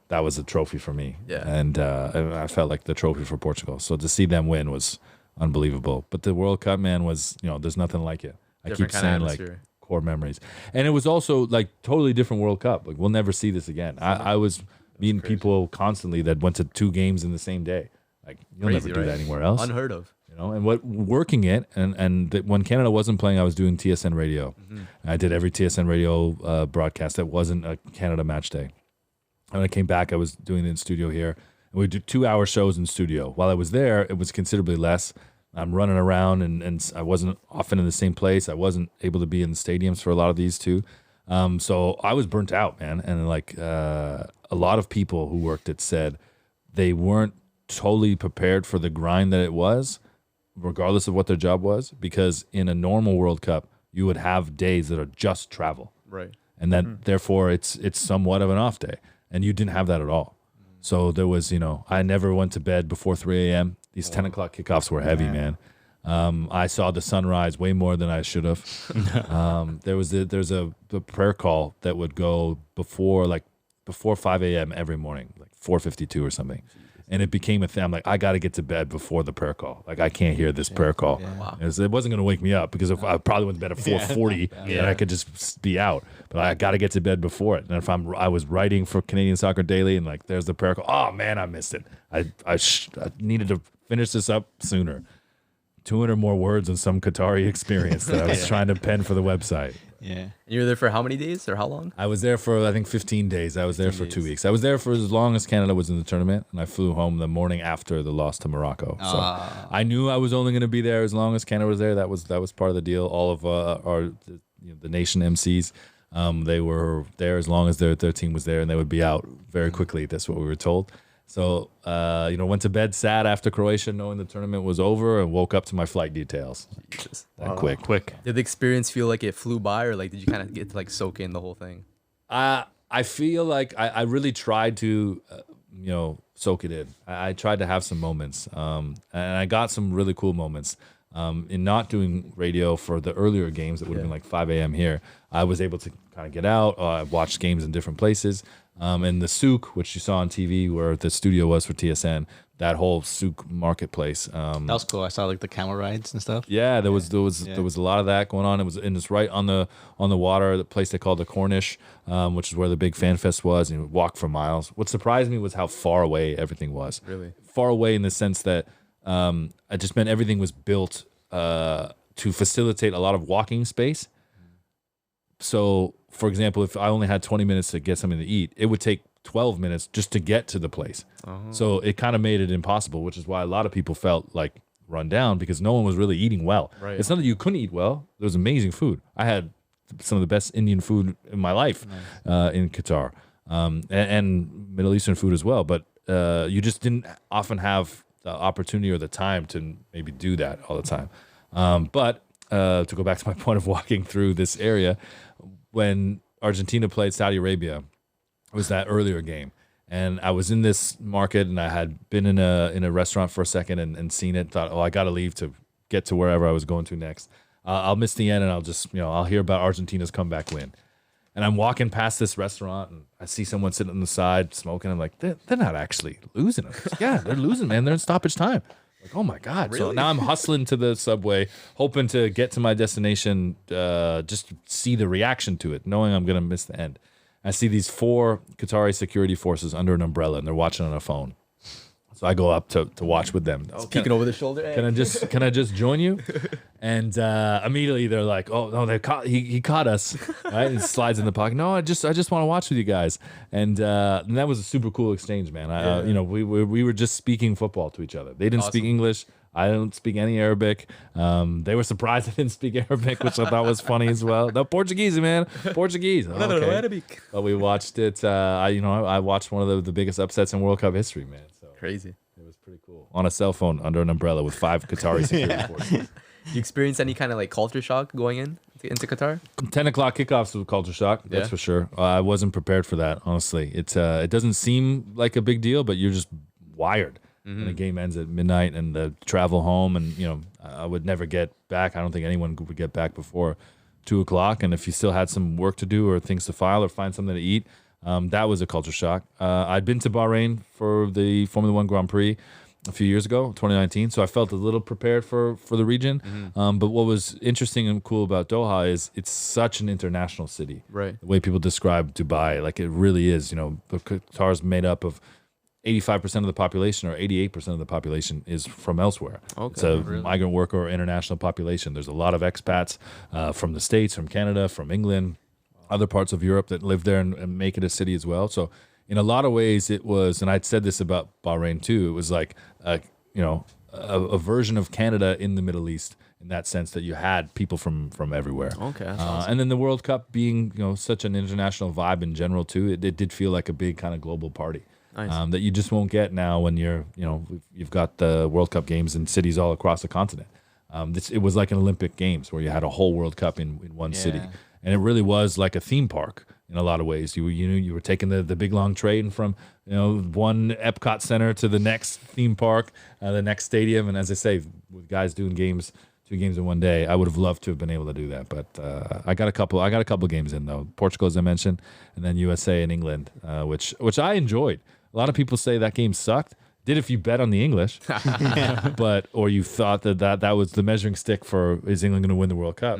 that was a trophy for me. Yeah. And I felt like the trophy for Portugal. So to see them win was unbelievable. But the World Cup, man, was, there's nothing like it. I Different keep kind of saying like atmosphere. core memories. And it was also like totally different World Cup. Like we'll never see this again. I was meeting people constantly that went to 2 games in the same day. Like you'll Crazy, never do right? that anywhere else. Unheard of. And working it when Canada wasn't playing, I was doing TSN radio. I did every TSN radio broadcast that wasn't a Canada match day. And when I came back, I was doing it in studio here. And we do 2-hour shows in studio. While I was there, it was considerably less. I'm running around and I wasn't often in the same place. I wasn't able to be in the stadiums for a lot of these too. So I was burnt out, man. And like a lot of people who worked it said they weren't totally prepared for the grind that it was, regardless of what their job was, because in a normal World Cup, you would have days that are just travel. Right. And then therefore it's somewhat of an off day. And you didn't have that at all. So there was, I never went to bed before 3 a.m. These 10 o'clock kickoffs were heavy, man. I saw the sunrise way more than I should have. There's a prayer call that would go before 5 a.m. every morning, like 4:52 or something. And it became a thing. I'm like, I got to get to bed before the prayer call. Like, I can't hear this prayer call. Yeah. Wow. It wasn't going to wake me up because if I probably went to bed at 4:40 and I could just be out. But I got to get to bed before it. And if I was writing for Canadian Soccer Daily and like, there's the prayer call. Oh man, I missed it. I needed to finish this up sooner. 200 more words on some Qatari experience that I was trying to pen for the website. Yeah. And you were there for how many days or how long? I was there for, I think, 15 days. I was there for 2 weeks. I was there for as long as Canada was in the tournament, and I flew home the morning after the loss to Morocco. So I knew I was only going to be there as long as Canada was there. That was part of the deal. All of the nation MCs, they were there as long as their team was there, and they would be out very quickly. That's what we were told. So, went to bed sad after Croatia, knowing the tournament was over, and woke up to my flight details. Jesus. That quick. Did the experience feel like it flew by, or like did you kind of get to like soak in the whole thing? I feel like I really tried to, soak it in. I tried to have some moments, and I got some really cool moments. In not doing radio for the earlier games that would have been like 5 a.m. here, I was able to kind of get out. I watched games in different places. And the souk, which you saw on TV where the studio was for TSN, that whole souk marketplace. That was cool. I saw like the camel rides and stuff. Yeah, there was a lot of that going on. It's right on the water, the place they called the Corniche, which is where the big fan fest was, and you would walk for miles. What surprised me was how far away everything was. Really? Far away in the sense that it just meant everything was built to facilitate a lot of walking space. So, for example, if I only had 20 minutes to get something to eat, it would take 12 minutes just to get to the place. So it kind of made it impossible, which is why a lot of people felt like run down because no one was really eating well. Right. It's not that you couldn't eat well. There was amazing food. I had some of the best Indian food in my life in Qatar, and Middle Eastern food as well. But you just didn't often have the opportunity or the time to maybe do that all the time. But to go back to my point of walking through this area, when Argentina played Saudi Arabia, it was that earlier game. And I was in this market and I had been in a restaurant for a second and seen it, thought, I got to leave to get to wherever I was going to next. I'll miss the end and I'll just, I'll hear about Argentina's comeback win. And I'm walking past this restaurant and I see someone sitting on the side smoking. I'm like, they're not actually losing. Yeah, they're losing, man. They're in stoppage time. Like, oh my God. Really? So now I'm hustling to the subway, hoping to get to my destination, just to see the reaction to it, knowing I'm going to miss the end. I see these 4 Qatari security forces under an umbrella and they're watching on a phone. So I go up to watch with them. Peeking over the shoulder. Can I just join you? And immediately they're like, "Oh no, he caught us!" Right? And slides in the pocket. No, I just want to watch with you guys. And that was a super cool exchange, man. We were just speaking football to each other. They didn't speak English. I don't speak any Arabic. They were surprised I didn't speak Arabic, which I thought was funny as well. No, Portuguese, man. Portuguese. No, no, Arabic. But we watched it. I watched one of the biggest upsets in World Cup history, man. So crazy. It was pretty cool. On a cell phone under an umbrella with 5 Qatari security forces. You experienced any kind of like culture shock going into Qatar? 10 o'clock kickoffs was a culture shock. That's for sure. I wasn't prepared for that, honestly. It doesn't seem like a big deal, but you're just wired. And the game ends at midnight and the travel home. And, I would never get back. I don't think anyone would get back before 2 o'clock. And if you still had some work to do or things to file or find something to eat, that was a culture shock. I'd been to Bahrain for the Formula One Grand Prix a few years ago, 2019. So I felt a little prepared for the region. But what was interesting and cool about Doha is it's such an international city. Right. The way people describe Dubai, like it really is. Qatar's made up of 85% of the population or 88% of the population is from elsewhere. Okay, it's a migrant worker or international population. There's a lot of expats from the States, from Canada, from England, other parts of Europe that live there and make it a city as well. So in a lot of ways it was, and I'd said this about Bahrain too, it was like, a version of Canada in the Middle East in that sense that you had people from everywhere. Okay. That's awesome. And then the World Cup being, such an international vibe in general too, it did feel like a big kind of global party. Nice. That you just won't get now when you've got the World Cup games in cities all across the continent. It was like an Olympic Games where you had a whole World Cup in one city, and it really was like a theme park in a lot of ways. You were taking the big long train from one Epcot Center to the next theme park, the next stadium, and as I say, with guys doing two games in one day, I would have loved to have been able to do that, but I got a couple games in though. Portugal, as I mentioned, and then USA and England, which I enjoyed. A lot of people say that game sucked. Did if you bet on the English, or you thought that was the measuring stick for is England going to win the World Cup?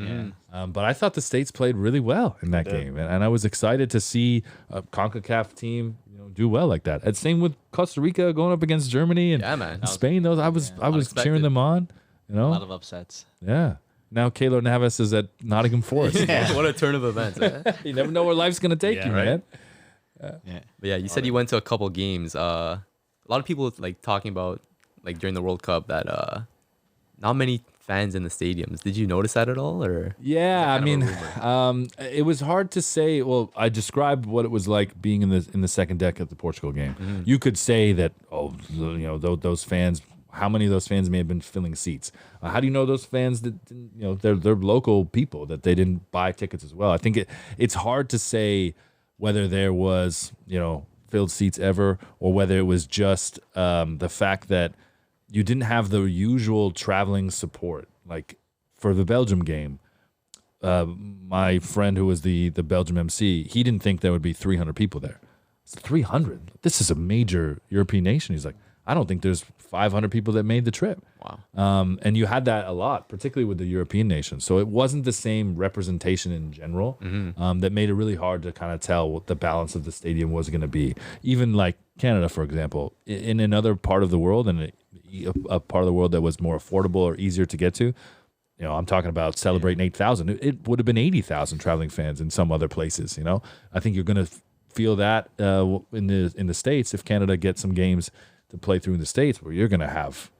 But I thought the States played really well in that game, and I was excited to see a CONCACAF team do well like that. And same with Costa Rica going up against Germany and Spain. I was cheering them on. A lot of upsets. Yeah. Now Keylor Navas is at Nottingham Forest. What a turn of events. You never know where life's going to take you, right? man. But yeah, you said you went to a couple games. A lot of people like talking about like during the World Cup that not many fans in the stadiums. Did you notice that at all? Or yeah, I mean, it was hard to say. Well, I described what it was like being in the second deck at the Portugal game. You could say that those fans. How many of those fans may have been filling seats? How do you know those fans that they're local people that they didn't buy tickets as well? I think it's hard to say whether there was filled seats ever or whether it was just the fact that you didn't have the usual traveling support like for the Belgium game, my friend who was the Belgium MC, he didn't think there would be 300 people there. It's 300. This is a major European nation. He's like, I don't think there's 500 people that made the trip. Wow. And you had that a lot, particularly with the European nations. So it wasn't the same representation in general that made it really hard to kind of tell what the balance of the stadium was going to be. Even like Canada, for example, in another part of the world and a part of the world that was more affordable or easier to get to, you know, I'm talking about celebrating 8,000. It would have been 80,000 traveling fans in some other places. You know, I think you're going to feel that in the States if Canada gets some games to play through in the States where you're going to have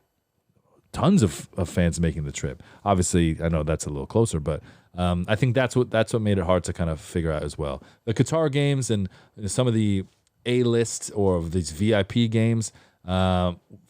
tons of fans making the trip. Obviously, I know that's a little closer, but I think that's what made it hard to kind of figure out as well. The Qatar games and some of the A-list or these VIP games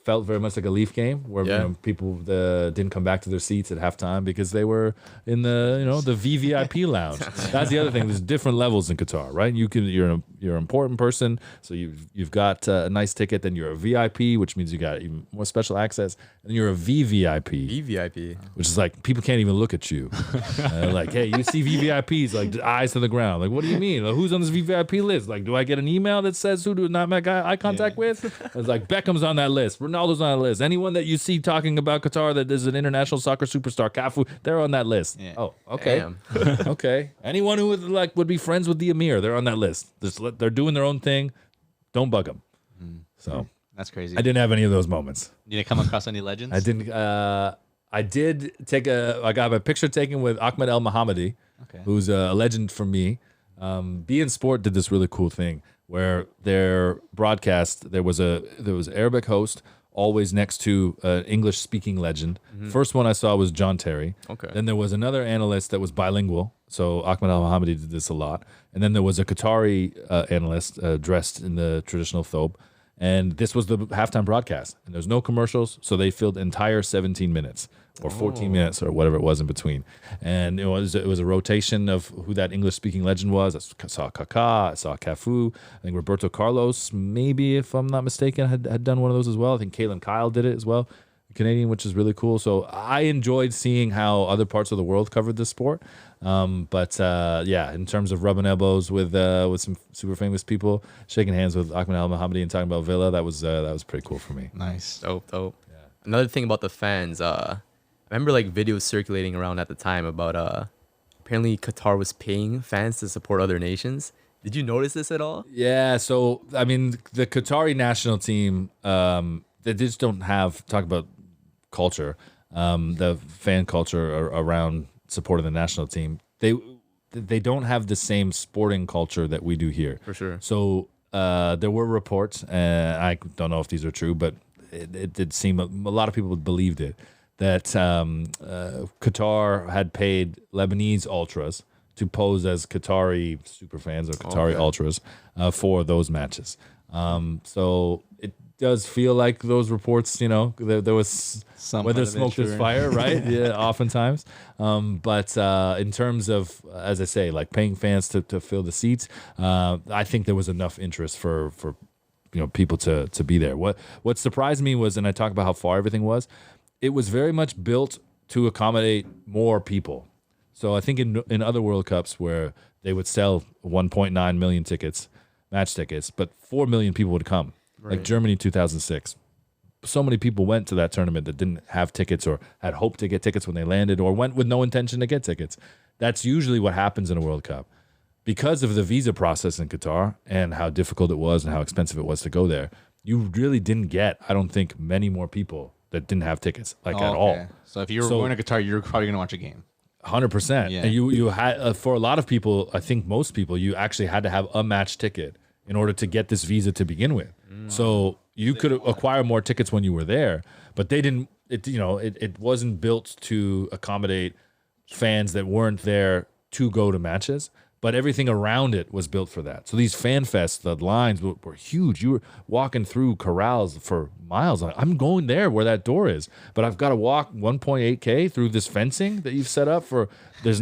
felt very much like a Leaf game where you know, people didn't come back to their seats at halftime because they were in the the VVIP lounge. That's the other thing. There's different levels in Qatar, right? You're an important person, so you've got a nice ticket. Then you're a VIP, which means you got even more special access. And you're a VVIP. VVIP, which is like people can't even look at you. Like, hey, you see VVIPs like eyes to the ground. Like, what do you mean? Like, who's on this VVIP list? Like, do I get an email that says who do not make eye contact with? It's like Beckham's on that list. Ronaldo's on that list. Anyone that you see talking about Qatar that is an international soccer superstar, Cafu, they're on that list. Yeah. Oh, okay. Okay. Anyone who would be friends with the Emir, they're on that list. They're doing their own thing. Don't bug them. So that's crazy. I didn't have any of those moments. You didn't come across any legends? I didn't. I did take I got a picture taken with Ahmed El Mohammadi, who's a legend for me. Be in Sport did this really cool thing where their broadcast there was Arabic host always next to an English speaking legend. First one I saw was John Terry. Okay. Then there was another analyst that was bilingual. So Ahmed Al Mohammadi did this a lot. And then there was a Qatari analyst dressed in the traditional thobe. And this was the halftime broadcast. And there's no commercials, so they filled the entire 17 minutes or 14 minutes or whatever it was in between. And it was a rotation of who that English-speaking legend was. I saw Kaká, I saw Cafu. I think Roberto Carlos, maybe if I'm not mistaken, had done one of those as well. I think Kalen Kyle did it as well, Canadian, which is really cool. So I enjoyed seeing how other parts of the world covered this sport. But in terms of rubbing elbows with some super famous people, shaking hands with Ahmed Al Mohammadi and talking about Villa, that was pretty cool for me. Nice. Dope. Yeah. Another thing about the fans, I remember like videos circulating around at the time about apparently Qatar was paying fans to support other nations. Did you notice this at all? Yeah, so I mean the Qatari national team, they just don't have talk about culture, the fan culture around supporting the national team. They don't have the same sporting culture that we do here. For sure. So there were reports, and I don't know if these are true, but it did seem a lot of people believed it, that Qatar had paid Lebanese ultras to pose as Qatari superfans or Qatari ultras for those matches. So it does feel like those reports, there was where there's smoke, there's fire, right? Yeah, oftentimes. But in terms of, as I say, like paying fans to fill the seats, I think there was enough interest for people to be there. What surprised me was, and I talked about how far everything was, it was very much built to accommodate more people. So I think in other World Cups where they would sell 1.9 million tickets, match tickets, but 4 million people would come. Right. Like Germany 2006. So many people went to that tournament that didn't have tickets or had hoped to get tickets when they landed or went with no intention to get tickets. That's usually what happens in a World Cup. Because of the visa process in Qatar and how difficult it was and how expensive it was to go there, you really didn't get, I don't think, many more people that didn't have tickets at all. So if you were going to Qatar, you're probably going to watch a game. 100%. Yeah. And you had, for a lot of people, I think most people, you actually had to have a match ticket in order to get this visa to begin with. So you could acquire more tickets when you were there, but they didn't. It wasn't built to accommodate fans that weren't there to go to matches. But everything around it was built for that. So these fan fests, the lines were huge. You were walking through corrals for miles. I'm going there where that door is, but I've got to walk 1.8K through this fencing that you've set up for. This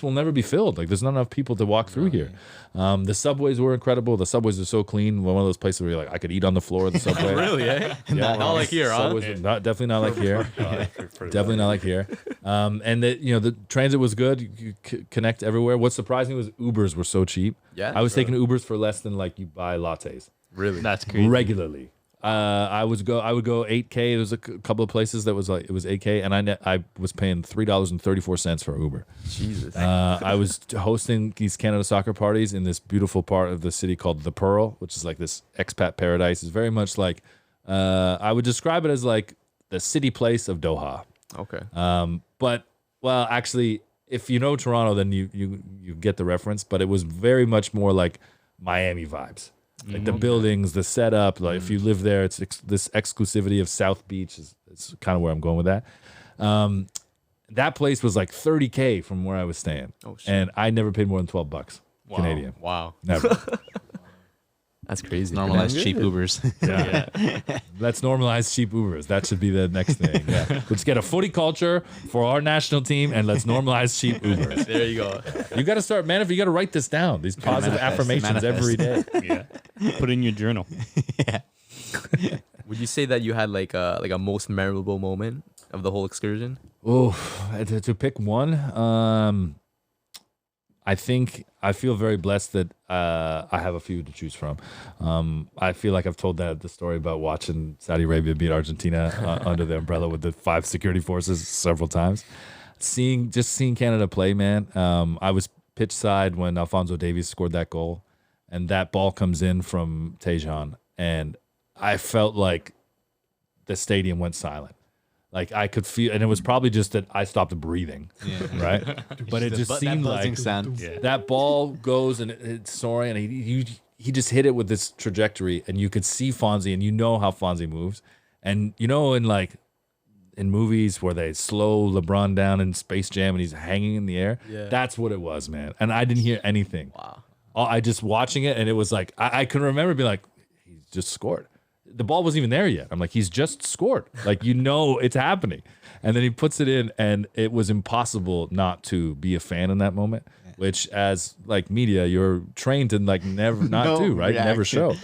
will never be filled. Like there's not enough people to walk through here. The subways were incredible. The subways are so clean. One of those places where you're like, I could eat on the floor of the subway. Really? Eh? Yeah, not like here, huh? Definitely not like here. Definitely not like here. And the transit was good. You connect everywhere. What surprised me was Ubers were so cheap. Yeah, I was taking Ubers for less than like you buy lattes. Really? That's crazy. Regularly. I would go 8K. There was a couple of places that was like it was 8K, and I was paying $3.34 for Uber. Jesus. I was hosting these Canada soccer parties in this beautiful part of the city called the Pearl, which is like this expat paradise. It's very much like I would describe it as like the city place of Doha. Okay. But well, actually, if you know Toronto, then you get the reference. But it was very much more like Miami vibes. Like the buildings, the setup. Like if you live there, it's this exclusivity of South Beach is kind of where I'm going with that. That place was like $30K from where I was staying, and I never paid more than $12 Canadian. Wow. Never. That's crazy. Normalize cheap Ubers. Yeah. Let's normalize cheap Ubers. That should be the next thing. Yeah. Let's get a footy culture for our national team and let's normalize cheap Ubers. There you go. You got to start, man. If you got to write this down, these positive affirmations every day. Yeah. Put it in your journal. Yeah. Would you say that you had like a most memorable moment of the whole excursion? Oh, to pick one, I think I feel very blessed that I have a few to choose from. I feel like I've told the story about watching Saudi Arabia beat Argentina under the umbrella with the 5 security forces several times. Seeing Canada play, man. I was pitch side when Alphonso Davies scored that goal, and that ball comes in from Tejan, and I felt like the stadium went silent. Like I could feel, and it was probably just that I stopped breathing, right? But it just seemed like that ball goes and it's soaring, and he just hit it with this trajectory, and you could see Fonzie, and you know how Fonzie moves, and you know in movies where they slow LeBron down in Space Jam and he's hanging in the air, that's what it was, man. And I didn't hear anything. Wow. I just watching it, and it was like I can remember being like, he just scored. The ball wasn't even there yet. I'm like, he's just scored. Like, you know it's happening. And then he puts it in, and it was impossible not to be a fan in that moment, which as like media, you're trained to like never not do, right? Reaction. Never show.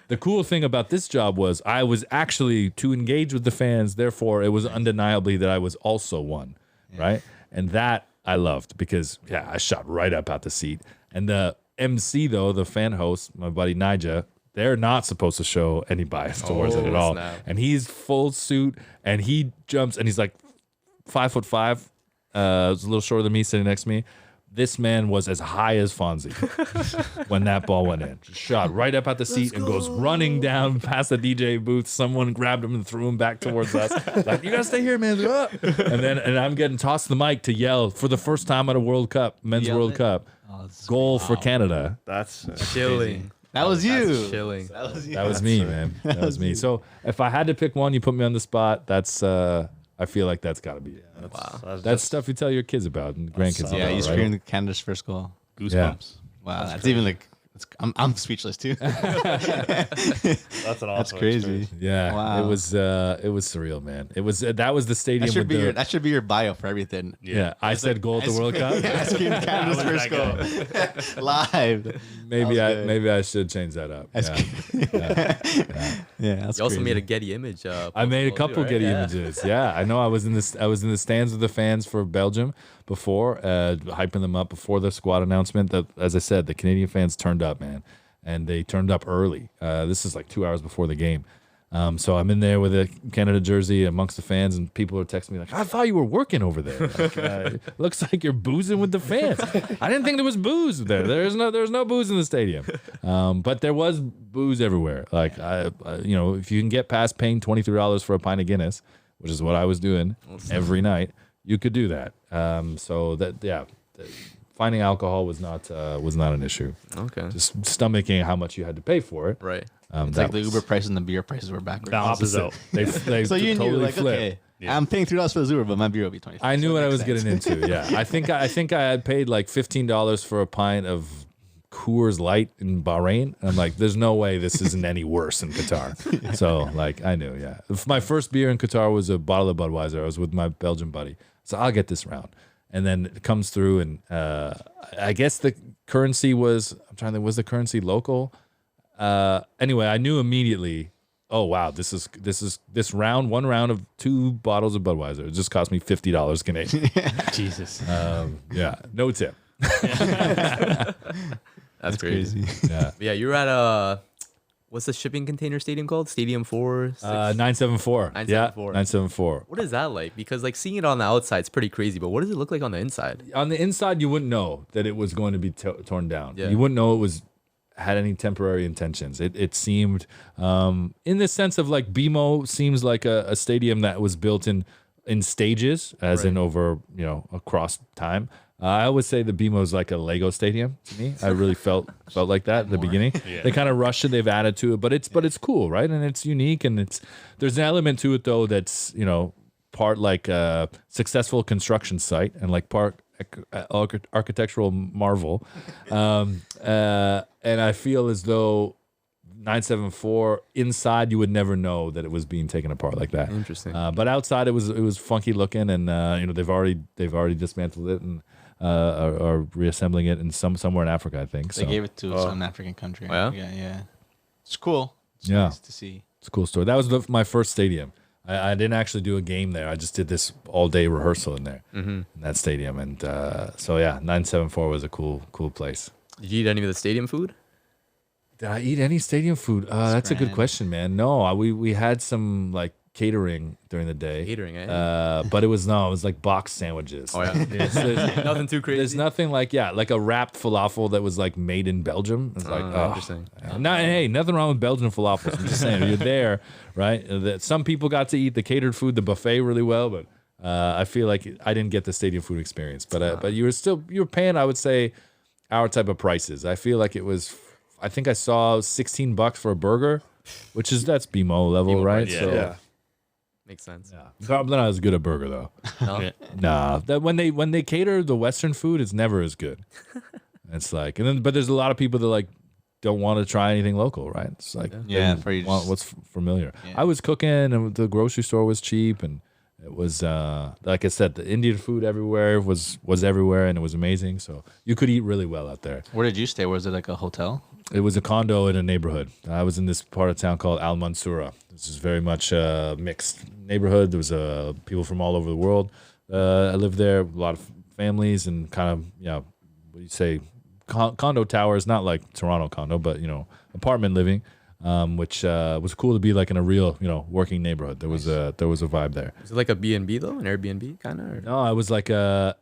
The cool thing about this job was I was actually to engage with the fans. Therefore, it was undeniably that I was also one, right? And that I loved because, I shot right up out the seat. And the MC, though, the fan host, my buddy Nija, they're not supposed to show any bias towards it at all. Snap. And he's full suit, and he jumps, and he's like 5'5". Was a little shorter than me, sitting next to me. This man was as high as Fonzie when that ball went in. Just shot right up at the seat and goes running down past the DJ booth. Someone grabbed him and threw him back towards us. Like, you gotta stay here, man. And I'm getting tossed the mic to yell for the first time at a World Cup, men's World Cup, goal for Canada. That's Chilling. That was you. That's chilling. That was me, man. That was me. So if I had to pick one, you put me on the spot. That's I feel like that's got to be it. That's stuff you tell your kids about and grandkids about. Yeah, you right? screamed Canada's first goal. Goosebumps. Wow, that's even like. I'm speechless too. That's an awesome. That's crazy. experience. Yeah, Wow. it was surreal, man. It was that was the stadium. That should be your bio for everything. Yeah, I said goal at the World Cup. I screamed Canada's first goal live. Maybe I should change that up. Yeah, that's You also crazy. made a Getty image. I made a post couple too, right? Getty Yeah. images. Yeah, I know. I was in the stands with the fans for Belgium before, hyping them up before the squad announcement. As I said, the Canadian fans turned up, man, and they turned up early. This is like 2 hours before the game. So I'm in there with a Canada jersey amongst the fans, and people are texting me like, "I thought you were working over there. Like, looks like you're boozing with the fans." I didn't think there was booze there. There's no booze in the stadium, but there was booze everywhere. Like if you can get past paying $23 for a pint of Guinness, which is what I was doing every night, you could do that. Finding alcohol was not an issue. Okay. Just stomaching how much you had to pay for it. Right. It's like the Uber prices and the beer prices were backwards. Balances out. They So you knew, totally like, flipped. okay, I'm paying $3 for the Uber, but my beer will be 25. I knew what I was getting into. Yeah, I think I had paid like $15 for a pint of Coors Light in Bahrain. And I'm like, there's no way this isn't any worse in Qatar. So like, I knew. Yeah, my first beer in Qatar was a bottle of Budweiser. I was with my Belgian buddy, so I'll get this round. And then it comes through, and I guess the currency was. I'm trying to think. Was the currency local? Anyway, I knew immediately. oh wow, this round, one round of 2 bottles of Budweiser, it just cost me $50 Canadian. Jesus. Yeah, no tip. That's crazy. Yeah. But yeah, you were at what's the shipping container stadium called? Stadium 4? 974. 974. Yeah, 974. What is that like? Because like seeing it on the outside, it's pretty crazy. But what does it look like on the inside? On the inside, you wouldn't know that it was going to be torn down. Yeah. You wouldn't know it had any temporary intentions. It seemed, in the sense of like BMO seems like a stadium that was built in stages, as in over across time. I would say the BMO is like a Lego stadium to me. I really felt like that at the beginning. Yeah. They kind of rushed it, they've added to it, but it's cool, right? And it's unique, and there's an element to it though that's part like a successful construction site and like part architectural marvel. And I feel as though 974 inside you would never know that it was being taken apart like that. Interesting. But outside it was funky looking, and they've already dismantled it and are reassembling it in somewhere in Africa, I think. They gave it to some African country. Oh, Yeah. It's cool. It's Yeah. nice to see. It's a cool story. That was my first stadium. I didn't actually do a game there. I just did this all-day rehearsal in there, in that stadium. And so, yeah, 974 was a cool place. Did you eat any of the stadium food? Did I eat any stadium food? That's a good question, man. No, we had some, like, catering during the day. Catering, eh? But it was like box sandwiches. Oh, yeah. There's Nothing too crazy. There's nothing like a wrapped falafel that was like made in Belgium. It's like, interesting. Hey, nothing wrong with Belgian falafels. I'm just saying, you're there, right? Some people got to eat the catered food, the buffet, really well, but I feel like I didn't get the stadium food experience. But you were paying, I would say, our type of prices. I feel like it was. I think I saw $16 for a burger, that's BMO level, BMO, right? yeah. So, Yeah. Makes sense. yeah. They're not as good a burger though. No? Nah, that when they cater the Western food, it's never as good. It's like, but there's a lot of people that like don't want to try anything local, right? It's like, Yeah, they want what's familiar. Yeah. I was cooking, and the grocery store was cheap, and it was like I said, the Indian food everywhere was everywhere, and it was amazing. So you could eat really well out there. Where did you stay? Was it like a hotel? It was a condo in a neighborhood. I was in this part of town called Al Mansoura. This is very much a mixed neighborhood. There was people from all over the world. I lived there, a lot of families, and kind of, what do you say, condo towers, not like Toronto condo, but, apartment living, which was cool to be like in a real, working neighborhood. There was a vibe there. Is it like a B&B though? An Airbnb kind of? No, I was like the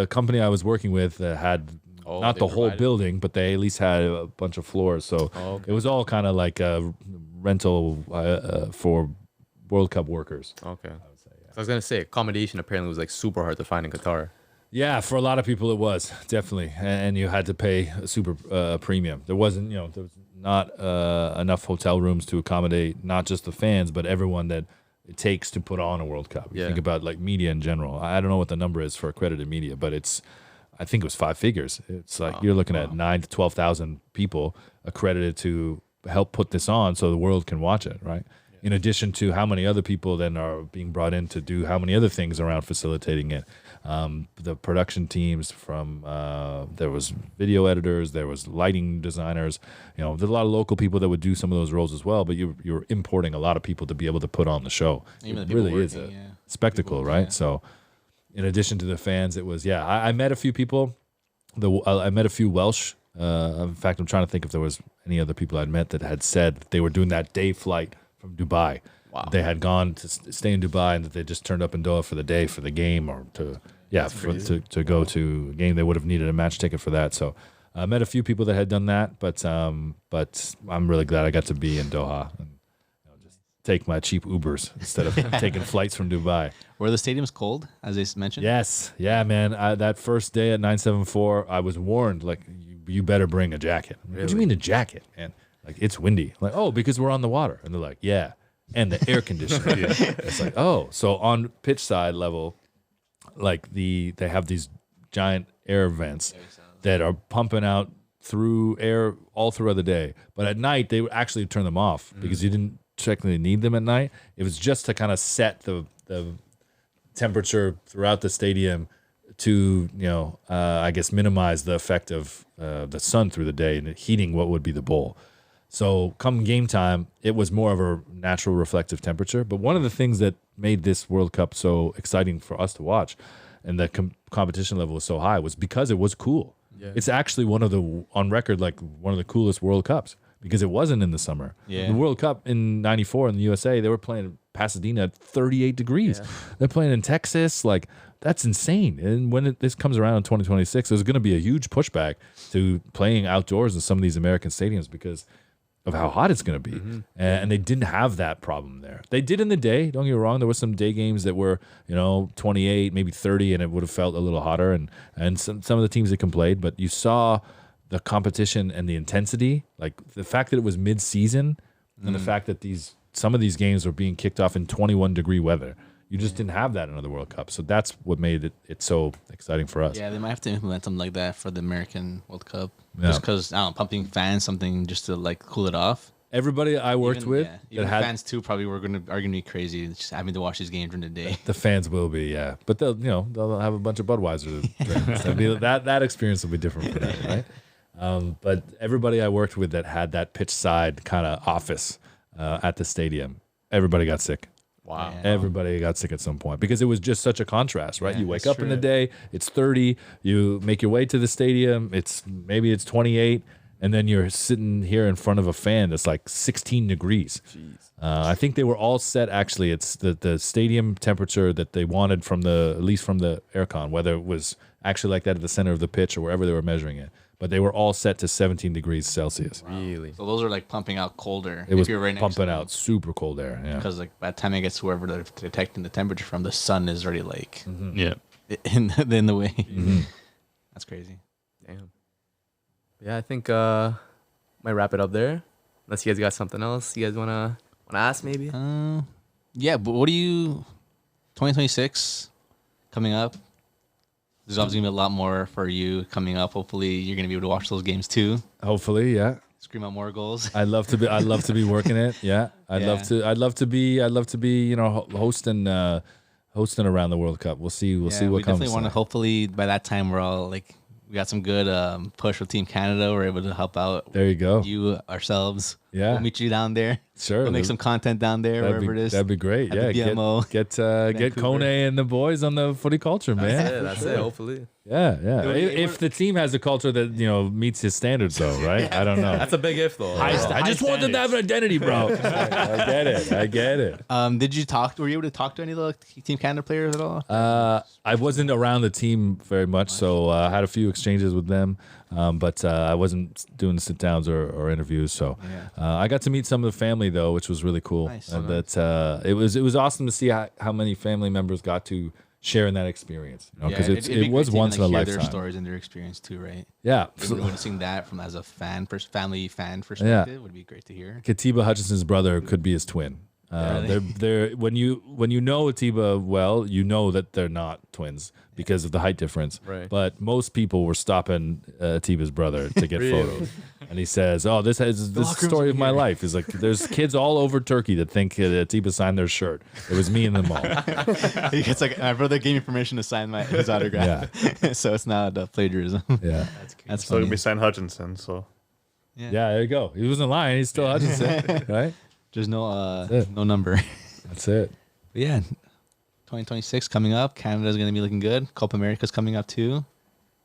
company I was working with had not they the whole provided- building, but they at least had a bunch of floors. So okay. it was all kind of like a rental for World Cup workers. Okay. So I was going to say, accommodation apparently was like super hard to find in Qatar. Yeah, for a lot of people it was, definitely. And you had to pay a super premium. There wasn't, there was not enough hotel rooms to accommodate not just the fans, but everyone that it takes to put on a World Cup. You Yeah. think about like media in general. I don't know what the number is for accredited media, but I think it was 5 figures. It's like you're looking at 9,000 to 12,000 people accredited to help put this on so the world can watch it, right? Yeah. In addition to how many other people then are being brought in to do how many other things around facilitating it. The production teams from there was video editors, there was lighting designers. There's a lot of local people that would do some of those roles as well. But you're importing a lot of people to be able to put on the show. Even the It people really is a working, yeah. spectacle, right? Yeah. So, in addition to the fans, it was I met a few people. I met a few Welsh. In fact, I'm trying to think if there was any other people I'd met that had said that they were doing that day flight from Dubai. Wow. They had gone to stay in Dubai, and that they just turned up in Doha for the day for the game, or to go to a game. They would have needed a match ticket for that. So I met a few people that had done that, but I'm really glad I got to be in Doha and just take my cheap Ubers instead of taking flights from Dubai. Were the stadiums cold, as they mentioned? Yes, yeah, man. That first day at 974, I was warned, like, you better bring a jacket. What do you mean a jacket, man? Like, it's windy. I'm like, oh, because we're on the water. And they're like, yeah, and the air conditioning. It's like, oh, so on pitch side level, like they have these giant air vents that are pumping out through air all throughout the day. But at night, they would actually turn them off because you didn't technically need them at night. It was just to kind of set the temperature throughout the stadium to, I guess minimize the effect of the sun through the day and heating what would be the bowl. So come game time, it was more of a natural reflective temperature. But one of the things that made this World Cup so exciting for us to watch and the competition level was so high was because it was cool. Yeah. It's actually one of the, on record, like one of the coolest World Cups because it wasn't in the summer. Yeah. The World Cup in 94 in the USA, they were playing in Pasadena at 38 degrees. Yeah. They're playing in Texas. Like, that's insane. And when this comes around in 2026, there's going to be a huge pushback to playing outdoors in some of these American stadiums because of how hot it's going to be. Mm-hmm. And they didn't have that problem there. They did in the day. Don't get me wrong. There were some day games that were, 28, maybe 30, and it would have felt a little hotter. And some of the teams that can played, but you saw the competition and the intensity, like the fact that it was mid-season and the fact that some of these games were being kicked off in 21-degree weather. You just didn't have that in another World Cup. So that's what made it so exciting for us. Yeah, they might have to implement something like that for the American World Cup. Yeah. Just because, pumping fans, something just to like cool it off. Everybody I worked with, even fans too, probably are going to be crazy just having to watch these games during the day. The fans will be, yeah, but they'll have a bunch of Budweiser to drink. that experience will be different for them, right? But everybody I worked with that had that pitch side kind of office at the stadium, everybody got sick. Wow. Yeah. Everybody got sick at some point because it was just such a contrast, right? You wake up in the day, it's 30, you make your way to the stadium, maybe it's 28, and then you're sitting here in front of a fan that's like 16 degrees. I think they were all set, actually. It's the stadium temperature that they wanted at least from the aircon, whether it was actually like that at the center of the pitch or wherever they were measuring it. But they were all set to 17 degrees Celsius. Wow. Really? So those are like pumping out colder. It was pumping out super cold air. Yeah. Because like by the time it gets to wherever they're detecting the temperature from, the sun is already like in the way. Mm-hmm. That's crazy. Damn. Yeah, I think might wrap it up there. Unless you guys got something else you guys wanna ask maybe. Yeah, but what do you 2026 coming up? There's obviously gonna be a lot more for you coming up. Hopefully, you're gonna be able to watch those games too. Hopefully, yeah. Scream out more goals. I'd love to be working it. Yeah, I'd love to be hosting around the World Cup. We'll see what comes. We definitely want to. Hopefully, by that time, we're all like we got some good push with Team Canada. We're able to help out. There you go. You ourselves. Yeah. We'll meet you down there. Sure. We'll make some content down there, wherever it is. That'd be great. Yeah. Get Kone and the boys on the footy culture, man. That's it. Hopefully. Yeah. If the team has a culture that meets his standards, though, right? I don't know. That's a big if, though. I just want them to have an identity, bro. I get it. Were you able to talk to any of the Team Canada players at all? I wasn't around the team very much, so I had a few exchanges with them, but I wasn't doing sit downs or interviews. So I got to meet some of the family though, which was really cool. Nice. It was awesome to see how many family members got to share in that experience. Because it was once in a lifetime. Their stories and their experience too, right? Yeah. Witnessing that from as a family fan perspective would be great to hear. Atiba Hutchinson's brother could be his twin. They're when you know Atiba well, you know that they're not twins because of the height difference. Right. But most people were stopping Atiba's brother to get photos, and he says, "Oh, this is the story of my life." He's like, "There's kids all over Turkey that think Atiba signed their shirt. It was me and them all." It's like my brother gave me permission to sign his autograph. Yeah. So it's not plagiarism. Yeah, that's still gonna be signed Hutchinson. So yeah, there you go. He wasn't lying. He's still Hutchinson, right? There's no number. That's it. But yeah, 2026 coming up. Canada's going to be looking good. Copa America's coming up too.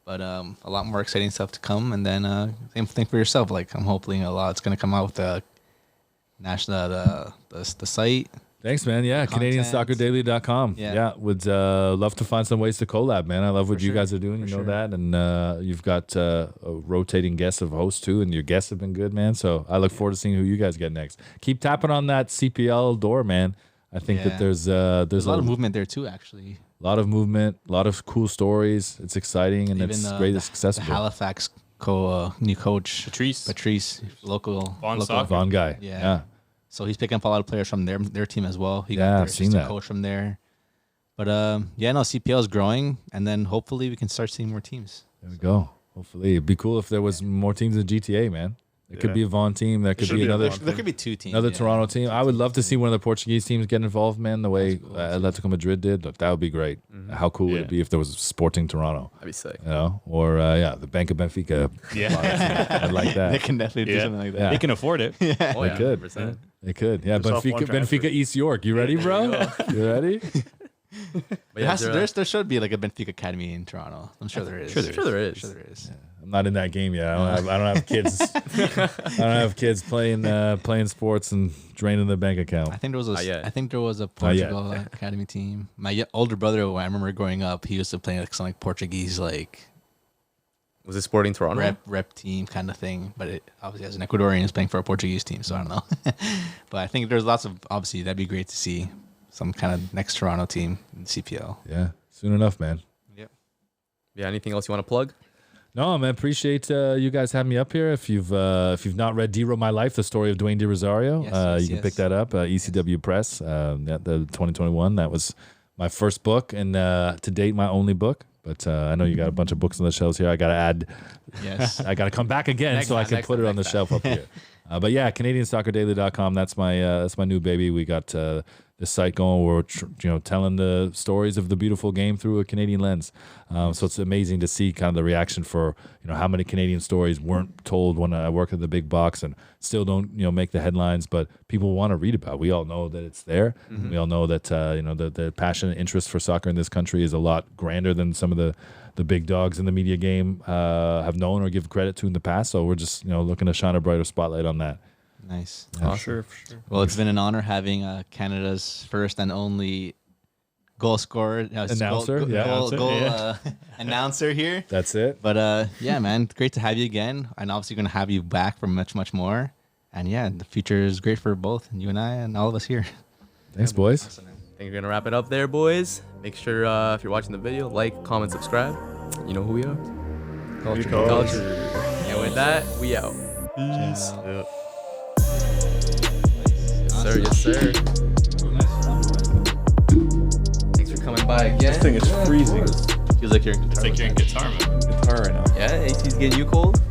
But a lot more exciting stuff to come. And then same thing for yourself. Like I'm hoping a lot's going to come out with the site. Thanks, man. Yeah, CanadianSoccerDaily.com. Yeah. Would love to find some ways to collab, man. I love what you guys are doing. You know that. And you've got a rotating guest of hosts, too. And your guests have been good, man. So I look forward to seeing who you guys get next. Keep tapping on that CPL door, man. I think that there's a lot of movement there, too, actually. A lot of movement, a lot of cool stories. It's exciting, and it's great. It's accessible. The Halifax new coach. Patrice, local Vaughn guy. Yeah. So he's picking up a lot of players from their team as well. He got their I've seen that. Coach from there. But CPL is growing, and then hopefully we can start seeing more teams. There we go. Hopefully, it'd be cool if there was more teams in GTA, man. It could be a Vaughan team. There could should be be a another. Vaughan team. There could be two teams. Another Toronto team. I would love to see one of the Portuguese teams get involved, man, the way Atletico Madrid did. Look, that would be great. How cool would it be if there was Sporting Toronto? That'd be sick. You know? Or, the Bank of Benfica. Yeah. I'd like that. They can definitely do something like that. Yeah. They can afford it. Oh, They yeah, could. 100%. They could. Yeah, Just off one transfer. Benfica East York. You ready, bro? You ready? But yeah, There should be like a Benfica Academy in Toronto. I'm sure there is. Sure there is. Sure there is. I'm not in that game yet. I don't have kids. I don't have kids playing sports and draining the bank account. I think there was Not yet. a Portugal Academy team. My older brother, when I remember growing up, he used to play like some like Portuguese like Was it Sporting Toronto? rep team kind of thing. But it obviously as an Ecuadorian is playing for a Portuguese team, so I don't know. But I think there's lots of obviously that'd be great to see some kind of next Toronto team in the CPL. Yeah, soon enough, man. Yep. Yeah, anything else you want to plug? No, man, appreciate you guys having me up here. If you've not read D-Wrote My Life, the story of Dwayne De Rosario, you can pick that up. ECW Press, the 2021. That was my first book and to date my only book. But I know you got a bunch of books on the shelves here. I got to add. Yes. I got to come back again so I can put it on the shelf up here. But yeah, CanadianSoccerDaily.com. That's my new baby. We got this site going where we're telling the stories of the beautiful game through a Canadian lens. So it's amazing to see kind of the reaction for how many Canadian stories weren't told when I work at the big box and still don't make the headlines, but people want to read about. We all know that it's there. We all know that the passion and interest for soccer in this country is a lot grander than some of the big dogs in the media game have known or give credit to in the past. So we're just looking to shine a brighter spotlight on that. Nice. For sure. Well, it's been an honor having Canada's first and only goal scorer, Announcer, announcer here. That's it. But yeah, man, great to have you again, and obviously going to have you back for much, much more. And yeah, the future is great for both you and I and all of us here. Thanks, boys. I think we're gonna wrap it up there, boys. Make sure if you're watching the video, like, comment, subscribe. You know who we are. Culture. And with that, we out. Peace. Yeah. Yes, sir. Thanks for coming by again. This thing is freezing. Feels like you're in Qatar. It's like you're in Qatar, man. Guitar right now. Yeah, AC's getting you cold.